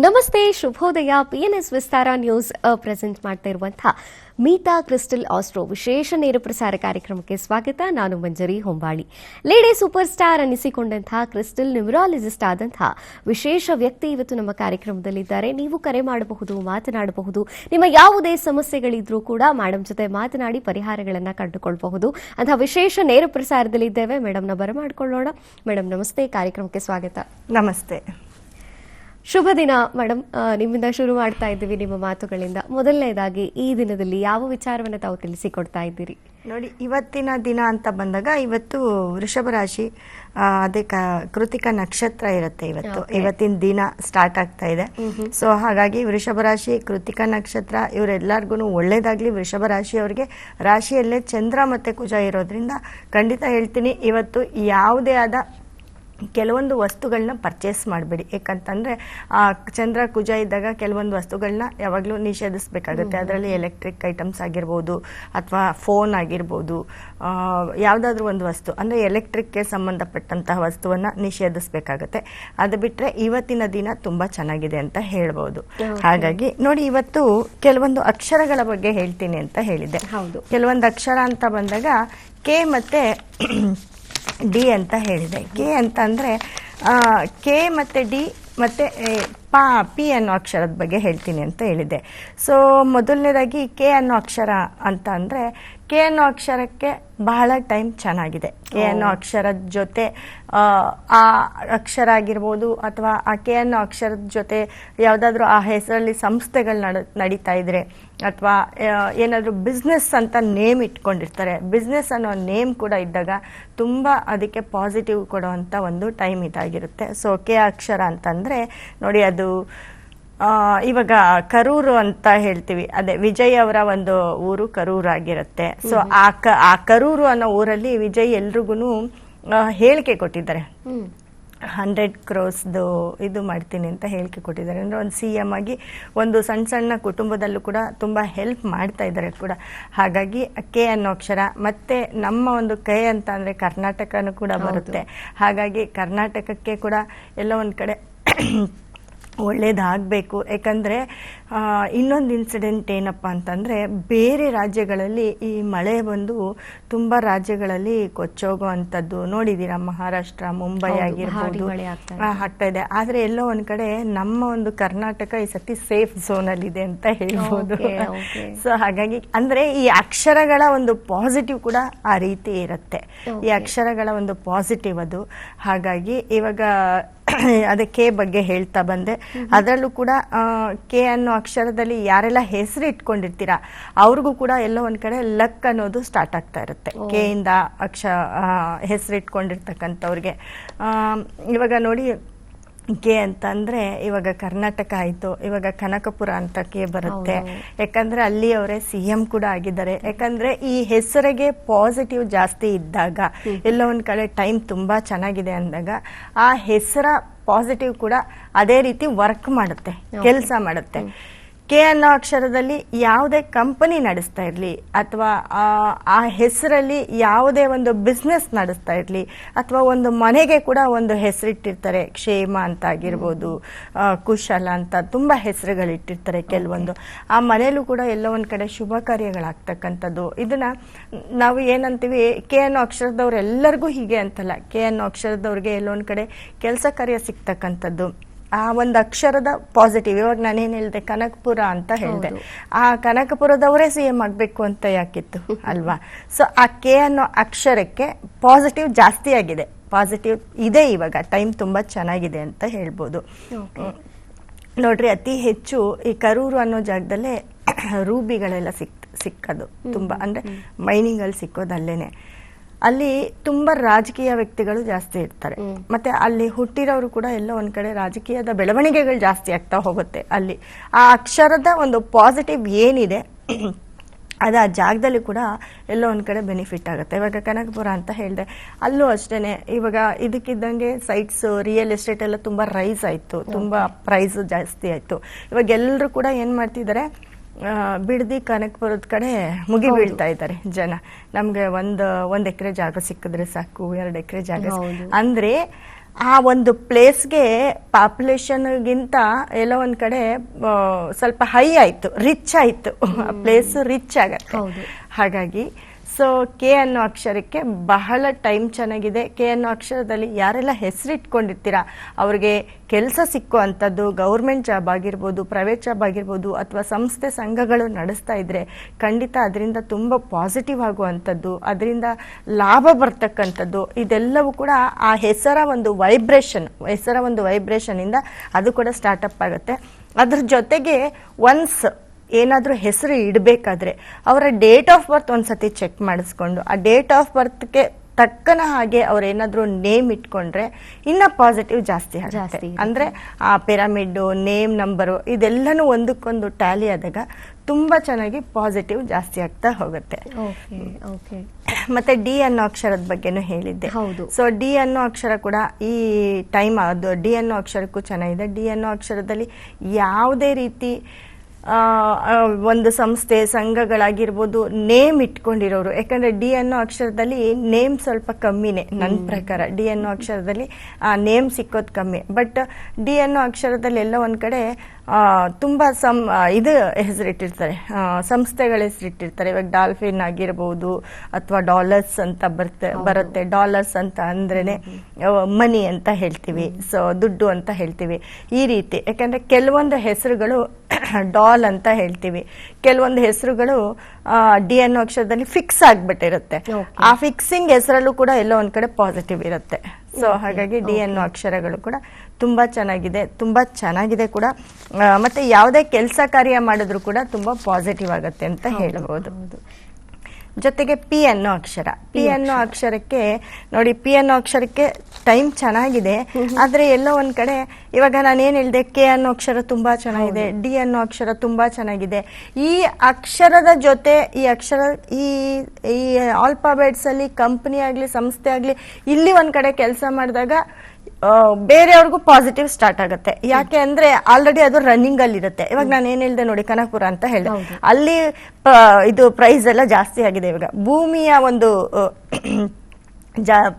ನಮಸ್ತೆ, ಶುಭೋದಯ. PNS ವಿಸ್ತಾರ news present ಮಾಡ್ತಾ ಇರುವಂತಹ ಮೀತಾ ಕ್ರಿಸ್ಟಲ್ ಆಸ್ಟ್ರೋ ವಿಶೇಷ ನೇರ ಪ್ರಸಾರ ಕಾರ್ಯಕ್ರಮಕ್ಕೆ ಸ್ವಾಗತ. ನಾನು Manjari Hombali. Lady superstar ಅನ್ನಿಸಿಕೊಂಡಂತಹ ಕ್ರಿಸ್ಟಲ್ ನ್ಯೂಮರಾಲಜಿಸ್ಟ್ ಆದಂತಹ ವಿಶೇಷ ವ್ಯಕ್ತಿ ಇವತ್ತು ನಮ್ಮ ಕಾರ್ಯಕ್ರಮದಲ್ಲಿದ್ದಾರೆ. ನೀವು ಕರೆ ಮಾಡಬಹುದು, ಮಾತನಾಡಬಹುದು. ನಿಮ್ಮ ಯಾವುದೇ ಸಮಸ್ಯೆಗಳಿದ್ರೂ ಕೂಡ ಮೇಡಮ್ ಜೊತೆ ಮಾತನಾಡಿ ಪರಿಹಾರಗಳನ್ನ ಕಂಡುಕೊಳ್ಳಬಹುದು. ಅಂತಹ ವಿಶೇಷ ನೇರ ಪ್ರಸಾರದಲ್ಲಿದ್ದೇವೆ. ಮೇಡಮ್ನ ಬರಮಾಡಿಕೊಳ್ಳೋಣ. ಮೇಡಮ್ ನಮಸ್ತೆ, ಕಾರ್ಯಕ್ರಮಕ್ಕೆ ಸ್ವಾಗತ. ನಮಸ್ತೆ. ಶುಭ ದಿನ ಮೇಡಮ್. ನಿಮ್ಮಿಂದ ಶುರು ಮಾಡ್ತಾ ಇದ್ದೀವಿ ನಿಮ್ಮ ಮಾತುಗಳಿಂದ. ಮೊದಲನೇದಾಗಿ ಈ ದಿನದಲ್ಲಿ ಯಾವ ವಿಚಾರವನ್ನು ತಾವು ತಿಳಿಸಿಕೊಡ್ತಾ ಇದ್ದೀರಿ? ನೋಡಿ, ಇವತ್ತಿನ ದಿನ ಅಂತ ಬಂದಾಗ ಇವತ್ತು ವೃಷಭ ರಾಶಿ, ಅದೇ ಕೃತಿಕ ನಕ್ಷತ್ರ ಇರುತ್ತೆ. ಇವತ್ತಿನ ದಿನ ಸ್ಟಾರ್ಟ್ ಆಗ್ತಾ ಇದೆ. ಸೊ ಹಾಗಾಗಿ ವೃಷಭ ರಾಶಿ, ಕೃತಿಕ ನಕ್ಷತ್ರ ಇವರೆಲ್ಲರಿಗೂ ಒಳ್ಳೇದಾಗ್ಲಿ. ವೃಷಭ ರಾಶಿಯವರಿಗೆ ರಾಶಿಯಲ್ಲೇ ಚಂದ್ರ ಮತ್ತೆ ಕುಜ ಇರೋದ್ರಿಂದ ಖಂಡಿತ ಹೇಳ್ತೀನಿ, ಇವತ್ತು ಯಾವುದೇ ಆದ ಕೆಲವೊಂದು ವಸ್ತುಗಳನ್ನ ಪರ್ಚೇಸ್ ಮಾಡಬೇಡಿ. ಯಾಕಂತಂದರೆ ಚಂದ್ರ ಕುಜ ಇದ್ದಾಗ ಕೆಲವೊಂದು ವಸ್ತುಗಳನ್ನ ಯಾವಾಗಲೂ ನಿಷೇಧಿಸಬೇಕಾಗುತ್ತೆ. ಅದರಲ್ಲಿ ಎಲೆಕ್ಟ್ರಿಕ್ ಐಟಮ್ಸ್ ಆಗಿರ್ಬೋದು ಅಥವಾ ಫೋನ್ ಆಗಿರ್ಬೋದು, ಯಾವುದಾದ್ರೂ ಒಂದು ವಸ್ತು ಅಂದರೆ ಎಲೆಕ್ಟ್ರಿಕ್ಗೆ ಸಂಬಂಧಪಟ್ಟಂತಹ ವಸ್ತುವನ್ನು ನಿಷೇಧಿಸಬೇಕಾಗತ್ತೆ. ಅದು ಬಿಟ್ಟರೆ ಇವತ್ತಿನ ದಿನ ತುಂಬ ಚೆನ್ನಾಗಿದೆ ಅಂತ ಹೇಳ್ಬೋದು. ಹಾಗಾಗಿ ನೋಡಿ, ಇವತ್ತು ಕೆಲವೊಂದು ಅಕ್ಷರಗಳ ಬಗ್ಗೆ ಹೇಳ್ತೀನಿ ಅಂತ ಹೇಳಿದೆ. ಕೆಲವೊಂದು ಅಕ್ಷರ ಅಂತ ಬಂದಾಗ ಕೆ ಮತ್ತು ಡಿ ಅಂತ ಹೇಳಿದೆ. ಕೆ ಅಂತ ಅಂದರೆ ಕೆ ಮತ್ತು ಡಿ ಮತ್ತು ಪಿ ಅನ್ನೋ ಅಕ್ಷರದ ಬಗ್ಗೆ ಹೇಳ್ತೀನಿ ಅಂತ ಹೇಳಿದೆ. ಸೊ ಮೊದಲನೇದಾಗಿ ಕೆ ಅನ್ನೋ ಅಕ್ಷರ ಅಂತ ಅಂದರೆ ಕೆ ಅನ್ನೋ ಅಕ್ಷರಕ್ಕೆ ಬಹಳ ಟೈಮ್ ಚೆನ್ನಾಗಿದೆ. ಕೆ ಅನ್ನೋ ಅಕ್ಷರದ ಜೊತೆ ಆ ಅಕ್ಷರ ಆಗಿರ್ಬೋದು ಅಥವಾ ಆ ಕೆ ಅನ್ನೋ ಅಕ್ಷರದ ಜೊತೆ ಯಾವುದಾದ್ರೂ ಆ ಹೆಸರಲ್ಲಿ ಸಂಸ್ಥೆಗಳು ನಡೀತಾ ಇದ್ರೆ ಅಥವಾ ಏನಾದರೂ ಬಿಸ್ನೆಸ್ ಅಂತ ನೇಮ್ ಇಟ್ಕೊಂಡಿರ್ತಾರೆ, ಬಿಸ್ನೆಸ್ ಅನ್ನೋ ನೇಮ್ ಕೂಡ ಇದ್ದಾಗ ತುಂಬ ಅದಕ್ಕೆ ಪಾಸಿಟಿವ್ ಕೊಡುವಂಥ ಒಂದು ಟೈಮ್ ಇದಾಗಿರುತ್ತೆ. ಸೊ ಕೆ ಅಕ್ಷರ ಅಂತಂದರೆ ನೋಡಿ, ಅದು ಇವಾಗ ಕರೂರು ಅಂತ ಹೇಳ್ತೀವಿ, ಅದೇ ವಿಜಯ್ ಅವರ ಒಂದು ಊರು ಕರೂರು ಆಗಿರುತ್ತೆ. ಸೊ ಆ ಕರೂರು ಅನ್ನೋ ಊರಲ್ಲಿ ವಿಜಯ್ ಎಲ್ರಿಗೂ ಹೇಳಿಕೆ ಕೊಟ್ಟಿದ್ದಾರೆ. 100 crores ಇದು ಮಾಡ್ತೀನಿ ಅಂತ ಹೇಳಿಕೆ ಕೊಟ್ಟಿದ್ದಾರೆ. ಅಂದರೆ ಒಂದು CM ಆಗಿ ಒಂದು ಸಣ್ಣ ಸಣ್ಣ ಕುಟುಂಬದಲ್ಲೂ ಕೂಡ ತುಂಬ ಹೆಲ್ಪ್ ಮಾಡ್ತಾ ಇದ್ದಾರೆ ಕೂಡ. ಹಾಗಾಗಿ ಕೆ ಅನ್ನೋ ಅಕ್ಷರ ಮತ್ತೆ ನಮ್ಮ ಒಂದು ಕೈ ಅಂತ ಅಂದರೆ ಕರ್ನಾಟಕನೂ ಕೂಡ ಬರುತ್ತೆ. ಹಾಗಾಗಿ ಕರ್ನಾಟಕಕ್ಕೆ ಕೂಡ ಎಲ್ಲ ಒಂದು ಕಡೆ ಒಳ್ಳೇದಾಗಬೇಕು. ಯಾಕಂದರೆ ಇನ್ನೊಂದು ಇನ್ಸಿಡೆಂಟ್ ಏನಪ್ಪ ಅಂತಂದರೆ, ಬೇರೆ ರಾಜ್ಯಗಳಲ್ಲಿ ಈ ಮಳೆ ಬಂದು ತುಂಬ ರಾಜ್ಯಗಳಲ್ಲಿ ಕೊಚ್ಚೋಗೋ ಅಂಥದ್ದು ನೋಡಿದ್ದೀರಾ. ಮಹಾರಾಷ್ಟ್ರ, ಮುಂಬೈ ಆಗಿರ್ಬೋದು ಆಗ್ತಾ ಇದೆ. ಆದರೆ ಎಲ್ಲೋ ಒಂದು ಕಡೆ ನಮ್ಮ ಒಂದು ಕರ್ನಾಟಕ ಈ ಸತಿ ಸೇಫ್ ಝೋನಲ್ಲಿದೆ ಅಂತ ಹೇಳ್ಬೋದು. ಸೊ ಹಾಗಾಗಿ ಅಂದರೆ ಈ ಅಕ್ಷರಗಳ ಒಂದು ಪಾಸಿಟಿವ್ ಕೂಡ ಆ ರೀತಿ ಇರುತ್ತೆ. ಈ ಅಕ್ಷರಗಳ ಒಂದು ಪಾಸಿಟಿವ್ ಅದು. ಹಾಗಾಗಿ ಇವಾಗ ಅದೇ ಕೆ ಬಗ್ಗೆ ಹೇಳ್ತಾ ಬಂದೆ. ಅದರಲ್ಲೂ ಕೂಡ ಕೆ ಅನ್ನೋ ಅಕ್ಷರದಲ್ಲಿ ಯಾರೆಲ್ಲ ಹೆಸರು ಇಟ್ಕೊಂಡಿರ್ತೀರಾ ಅವ್ರಿಗೂ ಕೂಡ ಎಲ್ಲೋ ಒಂದ್ ಕಡೆ ಲಕ್ ಅನ್ನೋದು ಸ್ಟಾರ್ಟ್ ಆಗ್ತಾ ಇರುತ್ತೆ. ಕೆ ಇಂದ ಹೆಸರು ಇಟ್ಕೊಂಡಿರ್ತಕ್ಕಂಥವ್ರಿಗೆ ಇವಾಗ ನೋಡಿ, ಕೆ ಅಂತ ಅಂದ್ರೆ ಇವಾಗ ಕರ್ನಾಟಕ ಆಯ್ತು, ಇವಾಗ ಕನಕಪುರ ಅಂತ ಕೆ ಬರುತ್ತೆ. ಯಾಕಂದ್ರೆ ಅಲ್ಲಿ ಅವರೇ CM ಕೂಡ ಆಗಿದ್ದಾರೆ. ಯಾಕಂದ್ರೆ ಈ ಹೆಸರಿಗೆ ಪಾಸಿಟಿವ್ ಜಾಸ್ತಿ ಇದ್ದಾಗ, ಎಲ್ಲ ಒಂದ್ ಕಡೆ ಟೈಮ್ ತುಂಬಾ ಚೆನ್ನಾಗಿದೆ ಅಂದಾಗ ಆ ಹೆಸರ ಪಾಸಿಟಿವ್ ಕೂಡ ಅದೇ ರೀತಿ ವರ್ಕ್ ಮಾಡುತ್ತೆ, ಕೆಲಸ ಮಾಡುತ್ತೆ. ಕೆ ಅನ್ನೋ ಅಕ್ಷರದಲ್ಲಿ ಯಾವುದೇ ಕಂಪನಿ ನಡೆಸ್ತಾ ಇರಲಿ ಅಥವಾ ಆ ಹೆಸರಲ್ಲಿ ಯಾವುದೇ ಒಂದು ಬಿಸ್ನೆಸ್ ನಡೆಸ್ತಾ ಇರಲಿ ಅಥವಾ ಒಂದು ಮನೆಗೆ ಕೂಡ ಒಂದು ಹೆಸರಿಟ್ಟಿರ್ತಾರೆ. ಕ್ಷೇಮ ಅಂತ ಆಗಿರ್ಬೋದು, ಕುಶಲ ಅಂತ ತುಂಬ ಹೆಸರುಗಳಿಟ್ಟಿರ್ತಾರೆ ಕೆಲವೊಂದು. ಆ ಮನೆಯಲ್ಲೂ ಕೂಡ ಎಲ್ಲೋ ಒಂದು ಕಡೆ ಶುಭ ಕಾರ್ಯಗಳಾಗ್ತಕ್ಕಂಥದ್ದು. ಇದನ್ನ ನಾವು ಏನಂತೀವಿ, ಕೆ ಅನ್ನೋ ಅಕ್ಷರದವ್ರು ಎಲ್ಲರಿಗೂ ಹೀಗೆ ಅಂತಲ್ಲ, ಕೆ ಅನ್ನೋ ಅಕ್ಷರದವ್ರಿಗೆ ಎಲ್ಲೋ ಒಂದು ಕಡೆ ಕೆಲಸ ಕಾರ್ಯ ಸಿಗ್ತಕ್ಕಂಥದ್ದು. ಆ ಒಂದು ಅಕ್ಷರದ ಪಾಸಿಟಿವ್. ಇವಾಗ ನಾನೇನ್ ಹೇಳಿದೆ, ಕನಕಪುರ ಅಂತ ಹೇಳಿದೆ. ಆ ಕನಕಪುರದವರೇ CM ಆಗ್ಬೇಕು ಅಂತ ಯಾಕಿತ್ತು ಅಲ್ವಾ? ಸೊ ಆ ಕೆ ಅನ್ನೋ ಅಕ್ಷರಕ್ಕೆ ಪಾಸಿಟಿವ್ ಜಾಸ್ತಿ ಆಗಿದೆ, ಪಾಸಿಟಿವ್ ಇದೆ. ಇವಾಗ ಟೈಮ್ ತುಂಬಾ ಚೆನ್ನಾಗಿದೆ ಅಂತ ಹೇಳ್ಬೋದು. ನೋಡ್ರಿ, ಅತಿ ಹೆಚ್ಚು ಈ ಕರೂರು ಅನ್ನೋ ಜಾಗದಲ್ಲೇ ರೂಬಿಗಳೆಲ್ಲ ಸಿಕ್ಕೋದು ತುಂಬಾ, ಅಂದ್ರೆ ಮೈನಿಂಗ್ ಅಲ್ಲಿ ಸಿಕ್ಕೋದು ಅಲ್ಲೇನೆ. ಅಲ್ಲಿ ತುಂಬಾ ರಾಜಕೀಯ ವ್ಯಕ್ತಿಗಳು ಜಾಸ್ತಿ ಇರ್ತಾರೆ. ಮತ್ತೆ ಅಲ್ಲಿ ಹುಟ್ಟಿರೋರು ಕೂಡ ಎಲ್ಲ ಒಂದ್ ಕಡೆ ರಾಜಕೀಯದ ಬೆಳವಣಿಗೆಗಳು ಜಾಸ್ತಿ ಆಗ್ತಾ ಹೋಗುತ್ತೆ. ಅಲ್ಲಿ ಆ ಅಕ್ಷರದ ಒಂದು ಪಾಸಿಟಿವ್ ಏನಿದೆ ಅದು ಆ ಜಾಗದಲ್ಲಿ ಕೂಡ ಎಲ್ಲೋ ಒಂದ್ ಕಡೆ ಬೆನಿಫಿಟ್ ಆಗುತ್ತೆ. ಇವಾಗ ಕನಕಪುರ ಅಂತ ಹೇಳಿದೆ, ಅಲ್ಲೂ ಅಷ್ಟೇನೆ. ಇವಾಗ ಇದಕ್ಕಿದ್ದಂಗೆ ಸೈಟ್ಸ್, ರಿಯಲ್ ಎಸ್ಟೇಟ್ ಎಲ್ಲ ತುಂಬಾ ರೈಸ್ ಆಯ್ತು, ತುಂಬಾ ಪ್ರೈಸ್ ಜಾಸ್ತಿ ಆಯ್ತು. ಇವಾಗ ಎಲ್ಲರೂ ಕೂಡ ಏನ್ ಮಾಡ್ತಿದ್ದಾರೆ, ಬಿಡದಿ ಕನಕಪುರದ ಕಡೆ ಮುಗಿ ಬೀಳ್ತಾ ಇದ್ದಾರೆ ಜನ. ನಮ್ಗೆ ಒಂದ್ ಎಕರೆ ಜಾಗ ಸಿಕ್ಕಿದ್ರೆ ಸಾಕು, 2 ಎಕರೆ ಜಾಗ. ಅಂದ್ರೆ ಆ ಒಂದು ಪ್ಲೇಸ್ಗೆ ಪಾಪ್ಯುಲೇಷನ್ಗಿಂತ ಎಲ್ಲೋ ಒಂದ್ ಕಡೆ ಸ್ವಲ್ಪ ಹೈ ಆಯ್ತು, ರಿಚ್ ಆಯ್ತು, ಪ್ಲೇಸ್ ರಿಚ್ ಆಗತ್ತೆ. ಹಾಗಾಗಿ ಸೊ ಕೆ ಅನ್ನೋ ಅಕ್ಷರಕ್ಕೆ ಬಹಳ ಟೈಮ್ ಚೆನ್ನಾಗಿದೆ. ಕೆ ಅನ್ನೋ ಅಕ್ಷರದಲ್ಲಿ ಯಾರೆಲ್ಲ ಹೆಸರಿಟ್ಕೊಂಡಿರ್ತೀರಾ ಅವ್ರಿಗೆ ಕೆಲಸ ಸಿಕ್ಕುವಂಥದ್ದು, ಗೌರ್ಮೆಂಟ್ ಜಾಬ್ ಆಗಿರ್ಬೋದು, ಪ್ರೈವೇಟ್ ಜಾಬ್ ಆಗಿರ್ಬೋದು, ಅಥವಾ ಸಂಸ್ಥೆ ಸಂಘಗಳು ನಡೆಸ್ತಾ ಇದ್ರೆ ಖಂಡಿತ ಅದರಿಂದ ತುಂಬ ಪಾಸಿಟಿವ್ ಆಗುವಂಥದ್ದು, ಅದರಿಂದ ಲಾಭ ಬರ್ತಕ್ಕಂಥದ್ದು, ಇದೆಲ್ಲವೂ ಕೂಡ ಆ ಹೆಸರ ಒಂದು ವೈಬ್ರೇಷನ್ ಇಂದ ಅದು ಕೂಡ ಸ್ಟಾರ್ಟಪ್ ಆಗುತ್ತೆ. ಅದ್ರ ಜೊತೆಗೆ ಒನ್ಸ್ ಏನಾದರೂ ಹೆಸರು ಇಡಬೇಕಾದ್ರೆ ಅವರ ಡೇಟ್ ಆಫ್ ಬರ್ತ್ ಒಂದ್ಸತಿ ಚೆಕ್ ಮಾಡಿಸ್ಕೊಂಡು ಆ ಡೇಟ್ ಆಫ್ ಬರ್ತ್ಗೆ ತಕ್ಕನ ಹಾಗೆ ಅವ್ರೇನಾದ್ರೂ ನೇಮ್ ಇಟ್ಕೊಂಡ್ರೆ ಇನ್ನ ಪಾಸಿಟಿವ್ ಜಾಸ್ತಿ ಆಗುತ್ತೆ. ಅಂದ್ರೆ ಆ ಪಿರಮಿಡ್, ನೇಮ್, ನಂಬರು ಇದೆಲ್ಲನೂ ಒಂದಕ್ಕೊಂದು ಟ್ಯಾಲಿ ಆದಾಗ ತುಂಬಾ ಚೆನ್ನಾಗಿ ಪಾಸಿಟಿವ್ ಜಾಸ್ತಿ ಆಗ್ತಾ ಹೋಗುತ್ತೆ. ಮತ್ತೆ ಡಿ ಅನ್ನೋ ಅಕ್ಷರದ ಬಗ್ಗೆನೂ ಹೇಳಿದ್ದೆ. ಸೊ ಡಿ ಅನ್ನೋ ಅಕ್ಷರ ಕೂಡ ಈ ಟೈಮ್ ಅದು ಡಿ ಅನ್ನೋ ಅಕ್ಷರಕ್ಕೂ ಚೆನ್ನಾಗಿದೆ. ಡಿ ಅನ್ನೋ ಅಕ್ಷರದಲ್ಲಿ ಯಾವುದೇ ರೀತಿ ಒಂದು ಸಂಸ್ಥೆ ಸಂಘಗಳಾಗಿರ್ಬೋದು ನೇಮ್ ಇಟ್ಕೊಂಡಿರೋರು, ಯಾಕಂದ್ರೆ ಡಿ ಅನ್ನೋ ಅಕ್ಷರದಲ್ಲಿ ನೇಮ್ ಸ್ವಲ್ಪ ಕಮ್ಮಿನೇ ನನ್ನ ಪ್ರಕಾರ. ಡಿ ಅನ್ನೋ ಅಕ್ಷರದಲ್ಲಿ ನೇಮ್ ಸಿಕ್ಕೋದು ಕಮ್ಮಿ. ಬಟ್ ಡಿ ಅನ್ನೋ ಅಕ್ಷರದಲ್ಲಿ ಎಲ್ಲ ಒಂದ್ ಕಡೆ ತುಂಬಾ ಇದು ಹೆಸರಿಟ್ಟಿರ್ತಾರೆ, ಸಂಸ್ಥೆಗಳ ಹೆಸರಿಟ್ಟಿರ್ತಾರೆ. ಇವಾಗ ಡಾಲ್ಫಿನ್ ಆಗಿರ್ಬೋದು ಅಥವಾ ಡಾಲರ್ಸ್ ಅಂತ ಬರುತ್ತೆ. ಡಾಲರ್ಸ್ ಅಂತ ಅಂದ್ರೇನೆ ಮನಿ ಅಂತ ಹೇಳ್ತೀವಿ, ಸೊ ದುಡ್ಡು ಅಂತ ಹೇಳ್ತೀವಿ. ಈ ರೀತಿ ಯಾಕಂದ್ರೆ ಕೆಲವೊಂದು ಹೆಸರುಗಳು ಡಾಲ್ ಅಂತ ಹೇಳ್ತೀವಿ, ಕೆಲವೊಂದು ಹೆಸರುಗಳು ಡಿ ಅನ್ನೋ ಅಕ್ಷರದಲ್ಲಿ ಫಿಕ್ಸ್ ಆಗ್ಬಿಟ್ಟಿರುತ್ತೆ. ಆ ಫಿಕ್ಸಿಂಗ್ ಹೆಸರಲ್ಲೂ ಕೂಡ ಎಲ್ಲೋ ಒಂದ್ ಕಡೆ ಪಾಸಿಟಿವ್ ಇರುತ್ತೆ. ಸೊ ಹಾಗಾಗಿ ಡಿ ಅನ್ನೋ ಅಕ್ಷರಗಳು ಕೂಡ ತುಂಬಾ ಚೆನ್ನಾಗಿದೆ ಕೂಡ. ಮತ್ತೆ ಯಾವುದೇ ಕೆಲಸ ಕಾರ್ಯ ಮಾಡಿದ್ರು ಕೂಡ ತುಂಬಾ ಪಾಸಿಟಿವ್ ಆಗುತ್ತೆ ಅಂತ ಹೇಳಬಹುದು. ಜೊತೆಗೆ ಪಿ ಅನ್ನೋ ಅಕ್ಷರ, ಪಿ ಅನ್ನೋ ಅಕ್ಷರಕ್ಕೆ ನೋಡಿ, ಪಿ ಅನ್ನೋ ಅಕ್ಷರಕ್ಕೆ ಟೈಮ್ ಚೆನ್ನಾಗಿದೆ. ಆದ್ರೆ ಎಲ್ಲೋ ಒಂದ್ ಕಡೆ ಇವಾಗ ನಾನೇನ್ ಹೇಳ್ದೆ, ಕೆ ಅನ್ನೋ ಅಕ್ಷರ ತುಂಬಾ ಚೆನ್ನಾಗಿದೆ, ಡಿ ಅನ್ನೋ ಅಕ್ಷರ ತುಂಬಾ ಚೆನ್ನಾಗಿದೆ. ಈ ಅಕ್ಷರದ ಜೊತೆ ಈ ಆಲ್ಫಾಬೆಟ್ಸ್ ಅಲ್ಲಿ ಕಂಪನಿ ಆಗ್ಲಿ ಸಂಸ್ಥೆ ಆಗ್ಲಿ ಇಲ್ಲಿ ಒಂದ್ ಕಡೆ ಕೆಲಸ ಮಾಡಿದಾಗ ಬೇರೆಯವ್ರಿಗೂ ಪಾಸಿಟಿವ್ ಸ್ಟಾರ್ಟ್ ಆಗುತ್ತೆ. ಯಾಕೆ ಅಂದ್ರೆ ಆಲ್ರೆಡಿ ಅದು ರನ್ನಿಂಗ್ ಅಲ್ಲಿ ಇರುತ್ತೆ. ಇವಾಗ ನಾನು ಏನ್ ಹೇಳ್ದೆ ನೋಡಿ, ಕನಕಪುರ ಅಂತ ಹೇಳ್ದೆ, ಅಲ್ಲಿ ಇದು ಪ್ರೈಸ್ ಎಲ್ಲ ಜಾಸ್ತಿ ಆಗಿದೆ. ಇವಾಗ ಭೂಮಿಯ ಒಂದು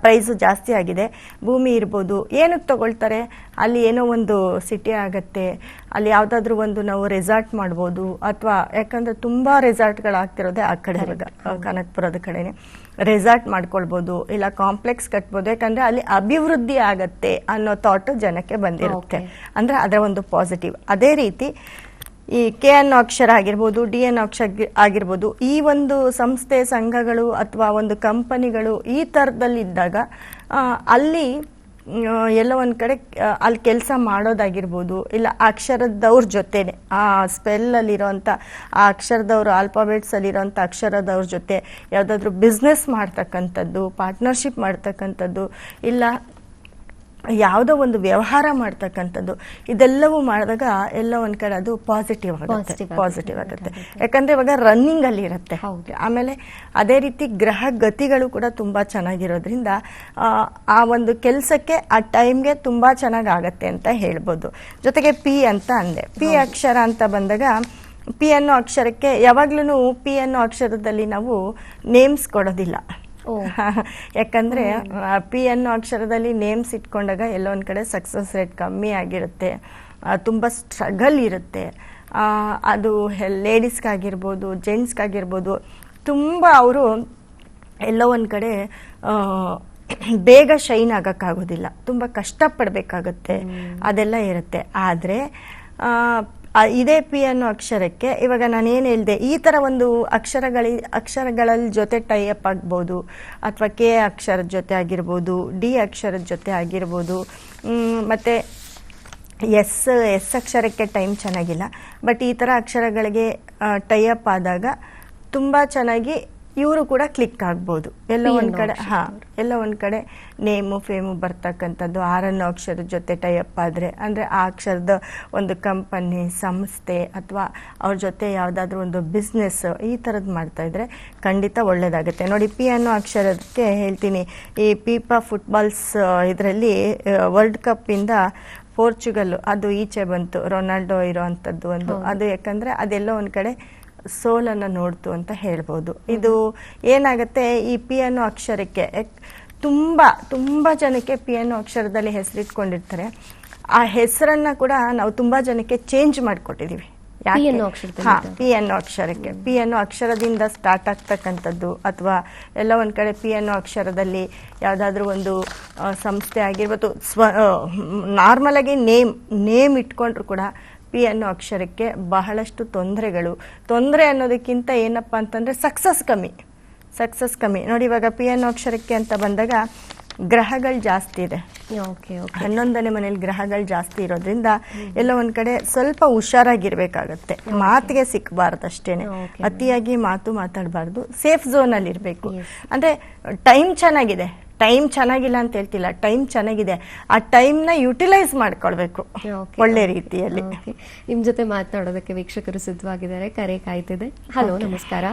ಪ್ರೈಸ್ ಜಾಸ್ತಿ ಆಗಿದೆ. ಭೂಮಿ ಇರ್ಬೋದು, ಏನಕ್ಕೆ ತಗೊಳ್ತಾರೆ, ಅಲ್ಲಿ ಏನೋ ಒಂದು ಸಿಟಿ ಆಗತ್ತೆ, ಅಲ್ಲಿ ಯಾವ್ದಾದ್ರು ಒಂದು ನಾವು ರೆಸಾರ್ಟ್ ಮಾಡ್ಬೋದು. ಅಥವಾ ಯಾಕಂದ್ರೆ ತುಂಬಾ ರೆಸಾರ್ಟ್ಗಳಾಗ್ತಿರೋದೇ ಆ ಕಡೆ, ಕನಕಪುರದ ಕಡೆನೆ ರೆಸಾರ್ಟ್ ಮಾಡ್ಕೊಳ್ಬೋದು, ಇಲ್ಲ ಕಾಂಪ್ಲೆಕ್ಸ್ ಕಟ್ಬೋದು. ಯಾಕಂದ್ರೆ ಅಲ್ಲಿ ಅಭಿವೃದ್ಧಿ ಆಗತ್ತೆ ಅನ್ನೋ ಥಾಟ್ ಜನಕ್ಕೆ ಬಂದಿರುತ್ತೆ. ಅಂದ್ರೆ ಅದರ ಒಂದು ಪಾಸಿಟಿವ್. ಅದೇ ರೀತಿ ಈ ಕೆ ಅನ್ನೋ ಅಕ್ಷರ ಆಗಿರ್ಬೋದು, ಡಿ ಅನ್ನೋ ಅಕ್ಷರ ಆಗಿರ್ಬೋದು, ಈ ಒಂದು ಸಂಸ್ಥೆ ಸಂಘಗಳು ಅಥವಾ ಒಂದು ಕಂಪನಿಗಳು ಈ ತರದಲ್ಲಿದ್ದಾಗ ಅಲ್ಲಿ ಎಲ್ಲ ಒಂದ್ ಕಡೆ ಅಲ್ಲಿ ಕೆಲಸ ಮಾಡೋದಾಗಿರ್ಬೋದು, ಇಲ್ಲ ಅಕ್ಷರದವ್ರ ಜೊತೆನೆ ಆ ಸ್ಪೆಲ್ ಅಲ್ಲಿರೋಂಥ ಆ ಅಕ್ಷರದವ್ರು, ಆಲ್ಫಾಬೆಟ್ಸ್ ಅಲ್ಲಿರೋಂಥ ಅಕ್ಷರದವ್ರ ಜೊತೆ ಯಾವ್ದಾದ್ರು ಬಿಸ್ನೆಸ್ ಮಾಡ್ತಕ್ಕಂಥದ್ದು, ಪಾರ್ಟ್ನರ್ಶಿಪ್ ಮಾಡ್ತಕ್ಕಂಥದ್ದು, ಇಲ್ಲ ಯಾವುದೋ ಒಂದು ವ್ಯವಹಾರ ಮಾಡ್ತಕ್ಕಂಥದ್ದು, ಇದೆಲ್ಲವೂ ಮಾಡಿದಾಗ ಎಲ್ಲ ಒಂದ್ ಕಡೆ ಅದು ಪಾಸಿಟಿವ್ ಆಗುತ್ತೆ. ಯಾಕಂದ್ರೆ ಇವಾಗ ರನ್ನಿಂಗ್ ಅಲ್ಲಿ ಇರುತ್ತೆ. ಆಮೇಲೆ ಅದೇ ರೀತಿ ಗ್ರಹ ಗತಿಗಳು ಕೂಡ ತುಂಬಾ ಚೆನ್ನಾಗಿರೋದ್ರಿಂದ ಆ ಒಂದು ಕೆಲಸಕ್ಕೆ ಆ ಟೈಮ್ಗೆ ತುಂಬಾ ಚೆನ್ನಾಗಿ ಆಗತ್ತೆ ಅಂತ ಹೇಳ್ಬೋದು. ಜೊತೆಗೆ ಪಿ ಅಂತ ಅಂದೆ, ಪಿ ಅಕ್ಷರ ಅಂತ ಬಂದಾಗ ಪಿ ಅನ್ನೋ ಅಕ್ಷರಕ್ಕೆ ಯಾವಾಗ್ಲೂ ಪಿ ಅನ್ನೋ ಅಕ್ಷರದಲ್ಲಿ ನಾವು ನೇಮ್ಸ್ ಕೊಡೋದಿಲ್ಲ. ಯಾಕಂದ್ರೆ ಪಿ ಅನ್ನೋ ಅಕ್ಷರದಲ್ಲಿ ನೇಮ್ಸ್ ಇಟ್ಕೊಂಡಾಗ ಎಲ್ಲೋ ಒಂದ್ ಕಡೆ ಸಕ್ಸಸ್ ರೇಟ್ ಕಮ್ಮಿ ಆಗಿರುತ್ತೆ, ತುಂಬಾ ಸ್ಟ್ರಗಲ್ ಇರುತ್ತೆ. ಅದು ಲೇಡೀಸ್ಗಾಗಿರ್ಬೋದು, ಜೆಂಟ್ಸ್ಗಾಗಿರ್ಬೋದು, ತುಂಬಾ ಅವರು ಎಲ್ಲೋ ಒಂದ್ ಕಡೆ ಬೇಗ ಶೈನ್ ಆಗಕ್ಕಾಗೋದಿಲ್ಲ, ತುಂಬಾ ಕಷ್ಟಪಡ್ಬೇಕಾಗತ್ತೆ, ಅದೆಲ್ಲ ಇರುತ್ತೆ. ಆದ್ರೆ ಇದೇ ಪಿ ಅನ್ನೋ ಅಕ್ಷರಕ್ಕೆ ಇವಾಗ ನಾನೇನು ಹೇಳಿದೆ, ಈ ತರ ಒಂದು ಅಕ್ಷರಗಳಲ್ಲಿ ಜೊತೆ ಟೈ ಅಪ್ ಆಗ್ಬೋದು, ಅಥವಾ ಕೆ ಅಕ್ಷರದ ಜೊತೆ ಆಗಿರ್ಬೋದು, ಡಿ ಅಕ್ಷರದ ಜೊತೆ ಆಗಿರ್ಬೋದು. ಮತ್ತೆ ಎಸ್ ಅಕ್ಷರಕ್ಕೆ ಟೈಮ್ ಚೆನ್ನಾಗಿಲ್ಲ, ಬಟ್ ಈ ತರ ಅಕ್ಷರಗಳಿಗೆ ಟೈ ಅಪ್ ಆದಾಗ ತುಂಬಾ ಚೆನ್ನಾಗಿ ಇವರು ಕೂಡ ಕ್ಲಿಕ್ ಆಗ್ಬೋದು. ಎಲ್ಲ ಒಂದ್ ಕಡೆ ನೇಮು ಫೇಮು ಬರ್ತಕ್ಕಂಥದ್ದು ಆರನ್ನೋ ಅಕ್ಷರದ ಜೊತೆ ಟೈಅಪ್ ಆದ್ರೆ, ಅಂದ್ರೆ ಆ ಅಕ್ಷರದ ಒಂದು ಕಂಪನಿ, ಸಂಸ್ಥೆ ಅಥವಾ ಅವ್ರ ಜೊತೆ ಯಾವ್ದಾದ್ರು ಒಂದು ಬಿಸ್ನೆಸ್ ಈ ತರದ್ ಮಾಡ್ತಾ ಇದ್ರೆ ಖಂಡಿತ ಒಳ್ಳೇದಾಗುತ್ತೆ. ನೋಡಿ, ಪಿ ಅನ್ನೋ ಅಕ್ಷರಕ್ಕೆ ಹೇಳ್ತೀನಿ, ಈ ಪೀಪಾ ಫುಟ್ಬಾಲ್ಸ್ ಇದರಲ್ಲಿ ವರ್ಲ್ಡ್ ಕಪ್ ಇಂದ ಪೋರ್ಚುಗಲ್ ಅದು ಈಚೆ ಬಂತು, ರೊನಾಲ್ಡೋ ಇರೋ ಅಂತದ್ದು ಒಂದು, ಅದು ಯಾಕಂದ್ರೆ ಅದೆಲ್ಲ ಒಂದ್ ಕಡೆ ಸೋಲನ್ನ ನೋಡ್ತು ಅಂತ ಹೇಳ್ಬೋದು. ಇದು ಏನಾಗತ್ತೆ, ಈ ಪಿ ಅನ್ನೋ ಅಕ್ಷರಕ್ಕೆ ತುಂಬ ಜನಕ್ಕೆ ಪಿ ಅನ್ನೋ ಅಕ್ಷರದಲ್ಲಿ ಹೆಸರಿಟ್ಕೊಂಡಿರ್ತಾರೆ. ಆ ಹೆಸರನ್ನ ಕೂಡ ನಾವು ತುಂಬಾ ಜನಕ್ಕೆ ಚೇಂಜ್ ಮಾಡಿಕೊಟ್ಟಿದ್ದೀವಿ. ಪಿ ಅನ್ನೋ ಅಕ್ಷರದಲ್ಲಿ? ಪಿ ಅನ್ನೋ ಅಕ್ಷರಕ್ಕೆ, ಪಿ ಅನ್ನೋ ಅಕ್ಷರದಿಂದ ಸ್ಟಾರ್ಟ್ ಆಗ್ತಕ್ಕಂಥದ್ದು, ಅಥವಾ ಎಲ್ಲ ಒಂದ್ ಕಡೆ ಪಿ ಅನ್ನೋ ಅಕ್ಷರದಲ್ಲಿ ಯಾವುದಾದ್ರೂ ಒಂದು ಸಂಸ್ಥೆ ಆಗಿರ್ಬೋದು, ನಾರ್ಮಲ್ ಆಗಿ ನೇಮ್ ಇಟ್ಕೊಂಡ್ರು ಕೂಡ ಪಿ ಅನ್ನೋ ಅಕ್ಷರಕ್ಕೆ ಬಹಳಷ್ಟು ತೊಂದರೆ ಅನ್ನೋದಕ್ಕಿಂತ ಏನಪ್ಪಾ ಅಂತಂದ್ರೆ ಸಕ್ಸಸ್ ಕಮ್ಮಿ ನೋಡಿ. ಇವಾಗ ಪಿ ಅನ್ನೋ ಅಕ್ಷರಕ್ಕೆ ಅಂತ ಬಂದಾಗ ಗ್ರಹಗಳು ಜಾಸ್ತಿ ಇದೆ. 11ನೇ ಮನೇಲಿ ಗ್ರಹಗಳು ಜಾಸ್ತಿ ಇರೋದ್ರಿಂದ ಎಲ್ಲ ಒಂದ್ ಕಡೆ ಸ್ವಲ್ಪ ಹುಷಾರಾಗಿರ್ಬೇಕಾಗತ್ತೆ. ಮಾತಿಗೆ ಸಿಕ್ಕಬಾರ್ದು ಅಷ್ಟೇನೆ, ಅತಿಯಾಗಿ ಮಾತಾಡಬಾರ್ದು, ಸೇಫ್ ಝೋನ್ ಅಲ್ಲಿ ಇರಬೇಕು. ಅಂದ್ರೆ ಟೈಮ್ ಚೆನ್ನಾಗಿಲ್ಲ ಅಂತ ಹೇಳ್ತಿಲ್ಲ, ಟೈಮ್ ಚೆನ್ನಾಗಿದೆ, ಆ ಟೈಮ್ ನ ಯುಟಿಲೈಸ್ ಮಾಡ್ಕೊಳ್ಬೇಕು ಒಳ್ಳೆ ರೀತಿಯಲ್ಲಿ. ನಿಮ್ ಜೊತೆ ಮಾತನಾಡೋದಕ್ಕೆ ವೀಕ್ಷಕರು ಸಿದ್ಧವಾಗಿದ್ದಾರೆ, ಕರೆ ಕಾಯ್ತಿದೆ. ಹಲೋ, ನಮಸ್ಕಾರ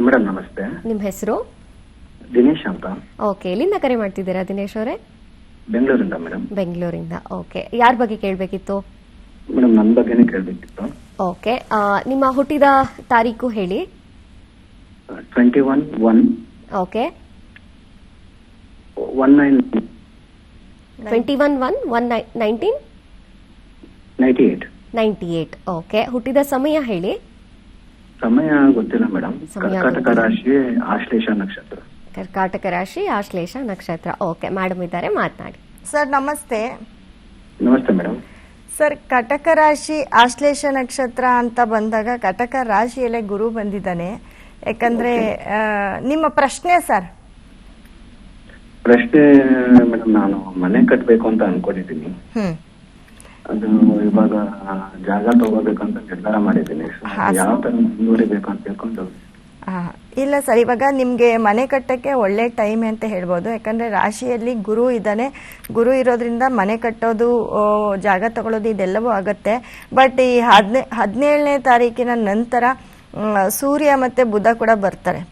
ಮೇಡಮ್. ನಮಸ್ತೆ. ನಿಮ್ ಹೆಸರು? ದಿನೇಶ್ ಅಂತ. ಓಕೆ, ಎಲ್ಲಿಂದ ಕರೆ ಮಾಡ್ತಿದ್ದೀರಾ ದಿನೇಶ್ ಅವರೇ? ಬೆಂಗಳೂರಿಂದ ಮೇಡಮ್. ಬೆಂಗಳೂರಿಂದ. ಓಕೆ, ಯಾರ ಬಗ್ಗೆ ಕೇಳಬೇಕಿತ್ತು? ಮೇಡಮ್ ನನ್ನ ಬಗ್ಗೆನೇ ಕೇಳಬೇಕಿತ್ತು. ಓಕೆ, ನಿಮ್ಮ ಹುಟ್ಟಿದ ತಾರೀಕು ಹೇಳಿ. 21/1. ಓಕೆ, 21/1/1998. ಓಕೆ, ಹುಟ್ಟಿದ ಸಮಯ ಹೇಳಿ. ಸಮಯ ಗೊತ್ತಿಲ್ಲ ಮೇಡಮ್. ಕರ್ಕಾಟಕ ರಾಶಿ, ಆಶ್ಲೇಷ ನಕ್ಷತ್ರ. ಕರ್ಕಾಟಕ ರಾಶಿ, ಆಶ್ಲೇಷ ನಕ್ಷತ್ರ. ಓಕೆ, ಮೇಡಮ್ ಇದ್ದಾರೆ, ಮಾತನಾಡಿ. ಸರ್ ನಮಸ್ತೆ. ನಮಸ್ತೆ ಮೇಡಮ್. ಸರ್, ಕಟಕ ರಾಶಿ ಆಶ್ಲೇಷ ನಕ್ಷತ್ರ ಅಂತ ಬಂದಾಗ ಕಟಕ ರಾಶಿಯಲ್ಲೇ ಗುರು ಬಂದಿದ್ದಾನೆ. ಯಾಕಂದ್ರೆ ನಿಮ್ಮ ಪ್ರಶ್ನೆ ಸರ್? ಪ್ರಶ್ನೆ ಮೇಡಮ್, ನಾನು ಮನೆ ಕಟ್ಟಬೇಕು ಅಂತ ಅನ್ಕೊಂಡಿದ್ದೀನಿ. ಅದು ಇವಾಗ ಜಾಗ ತಗೋಬೇಕಂತ ನಿರ್ಧಾರ ಮಾಡಿದ್ದೀನಿ. ಯಾವ ತರ ಮುಂದುವರಿಬೇಕು ಅಂತ ತಿಳ್ಕೊಂಡು. ಇಲ್ಲ ಸರ್, ಇವಾಗ ನಿಮ್ಗೆ ಮನೆ ಕಟ್ಟಕ್ಕೆ ಒಳ್ಳೆ ಟೈಮ್ ಅಂತ ಹೇಳ್ಬೋದು. ಯಾಕಂದ್ರೆ ರಾಶಿಯಲ್ಲಿ ಗುರು ಇದ್ದಾನೆ. ಗುರು ಇರೋದ್ರಿಂದ ಮನೆ ಕಟ್ಟೋದು, ಜಾಗ ತಗೊಳ್ಳೋದು ಇದೆಲ್ಲವೂ ಆಗತ್ತೆ. ಬಟ್ ಈ 17ನೇ ತಾರೀಕಿನ ನಂತರ ಸೂರ್ಯ ಮತ್ತೆ ಬುಧ ಕೂಡ ಬರ್ತಾರೆ.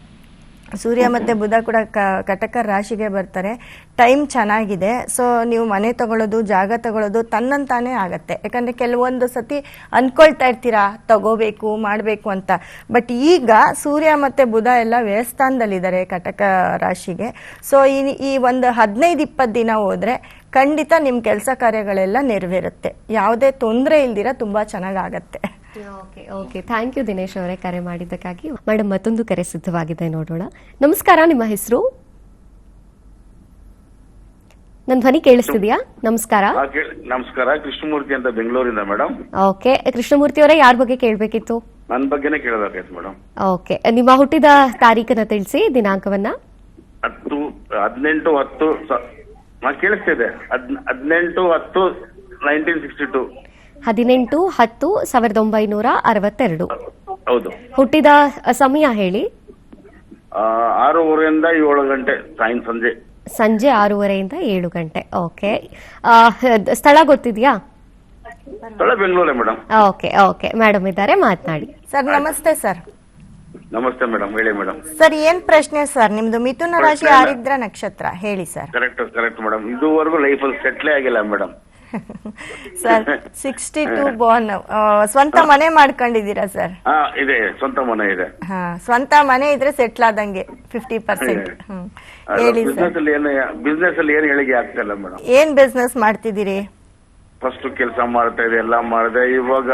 ಕಟಕ ರಾಶಿಗೆ ಬರ್ತಾರೆ. ಟೈಮ್ ಚೆನ್ನಾಗಿದೆ. ಸೊ ನೀವು ಮನೆ ತಗೊಳ್ಳೋದು, ಜಾಗ ತಗೊಳ್ಳೋದು ತನ್ನಂತಾನೆ ಆಗತ್ತೆ. ಯಾಕಂದ್ರೆ ಕೆಲವೊಂದು ಸತಿ ಅನ್ಕೊಳ್ತಾ ಇರ್ತೀರಾ ತಗೋಬೇಕು ಮಾಡಬೇಕು ಅಂತ. ಬಟ್ ಈಗ ಸೂರ್ಯ ಮತ್ತೆ ಬುಧ ಎಲ್ಲ ವ್ಯಯಸ್ಥಾನದಲ್ಲಿದ್ದಾರೆ ಕಟಕ ರಾಶಿಗೆ. ಸೊ ಈ ಒಂದು 15-20 ದಿನ ಹೋದ್ರೆ ಖಂಡಿತ ನಿಮ್ ಕೆಲಸ ಕಾರ್ಯಗಳೆಲ್ಲ ನೆರವೇರುತ್ತೆ. ಯಾವುದೇ ತೊಂದರೆ ಇಲ್ದಿರ ತುಂಬಾ ಚೆನ್ನಾಗಾಗತ್ತೆ. ಓಕೆ, ಥ್ಯಾಂಕ್ ಯು ದಿನೇಶ್ ಅವರೇ, ಕರೆ ಮಾಡಿದ್ದಕ್ಕಾಗಿ. ಮೇಡಮ್, ಮತ್ತೊಂದು ಕರೆ ಸಿದ್ಧವಾಗಿದೆ, ನೋಡೋಣ. ನಮಸ್ಕಾರ, ನಿಮ್ಮ ಹೆಸರು? ನನ್ನ ಧ್ವನಿ ಕೇಳಿಸ್ತಿದ್ಯಾ? ನಮಸ್ಕಾರ. ನಮಸ್ಕಾರ, ಕೃಷ್ಣಮೂರ್ತಿ ಅಂತ ಬೆಂಗಳೂರಿಂದ ಮೇಡಮ್. ಓಕೆ, ಕೃಷ್ಣಮೂರ್ತಿ ಅವರೇ, ಯಾರ ಬಗ್ಗೆ ಕೇಳಬೇಕಿತ್ತು? ನನ್ನ ಬಗ್ಗೆನೇ ಕೇಳಬೇಕಾಯ್ತು ಮೇಡಮ್. ಓಕೆ, ನಿಮ್ಮ ಹುಟ್ಟಿದ ತಾರೀಕನ್ನ ತಿಳಿಸಿ, ದಿನಾಂಕವನ್ನ. 18/10. ಕೇಳಿಸ್ತಿದೆ. 18/10/1962. 18/10/1962. ಹೌದು. ಹುಟ್ಟಿದ ಸಮಯ ಹೇಳಿ. 6:30 ಇಂದ 7 ಗಂಟೆ ಸಂಜೆ 6:30 ಇಂದ 7 ಗಂಟೆ. ಓಕೆ, ಸ್ಥಳ ಗೊತ್ತಿದ್ಯಾ? ಸ್ಥಳ ಬೆಂಗಳೂರೇ ಮೇಡಮ್. ಓಕೆ, ಮೇಡಮ್ ಇದ್ದಾರೆ, ಮಾತನಾಡಿ. ಸರ್ ನಮಸ್ತೆ. ಸರ್ ನಮಸ್ತೆ ಮೇಡಮ್, ಹೇಳಿ ಮೇಡಮ್. ಸರ್, ಏನ್ ಪ್ರಶ್ನೆ ಸರ್ ನಿಮ್ದು? ಮಿಥುನ ರಾಶಿ, ಆರಿದ್ರ ನಕ್ಷತ್ರ. ಹೇಳಿ ಸರ್. Correct madam. ಇದುವರೆಗೂ ಲೈಫಲ್ಲಿ ಸೆಟ್ಲೇ ಆಗಿಲ್ಲ ಮೇಡಮ್. Sir 62 Born. ಸ್ವಂತ ಮನೆ ಮಾಡ್ಕೊಂಡಿದ್ದೀರಾ ಸರ್? ಇದೆ, ಸ್ವಂತ ಮನೆ ಇದೆ. ಸ್ವಂತ ಮನೆ ಇದ್ರೆ ಸೆಟ್ಲ್ ಆದಂಗೆ 50%. ಹೇಳಿ ಸರ್. ಬಿಸ್ನೆಸ್ ಅಲ್ಲಿ ಏನು ಹೇಳಿಕೆ ಆಗ್ತಿಲ್ಲ ಮೇಡಮ್. ಏನ್ ಬಿಸ್ನೆಸ್ ಮಾಡ್ತಿದ್ದೀರಿ? ಫಸ್ಟ್ ಕೆಲಸ ಮಾಡ್ತಾ ಇದೆ, ಎಲ್ಲ ಮಾಡಿದೆ. ಇವಾಗ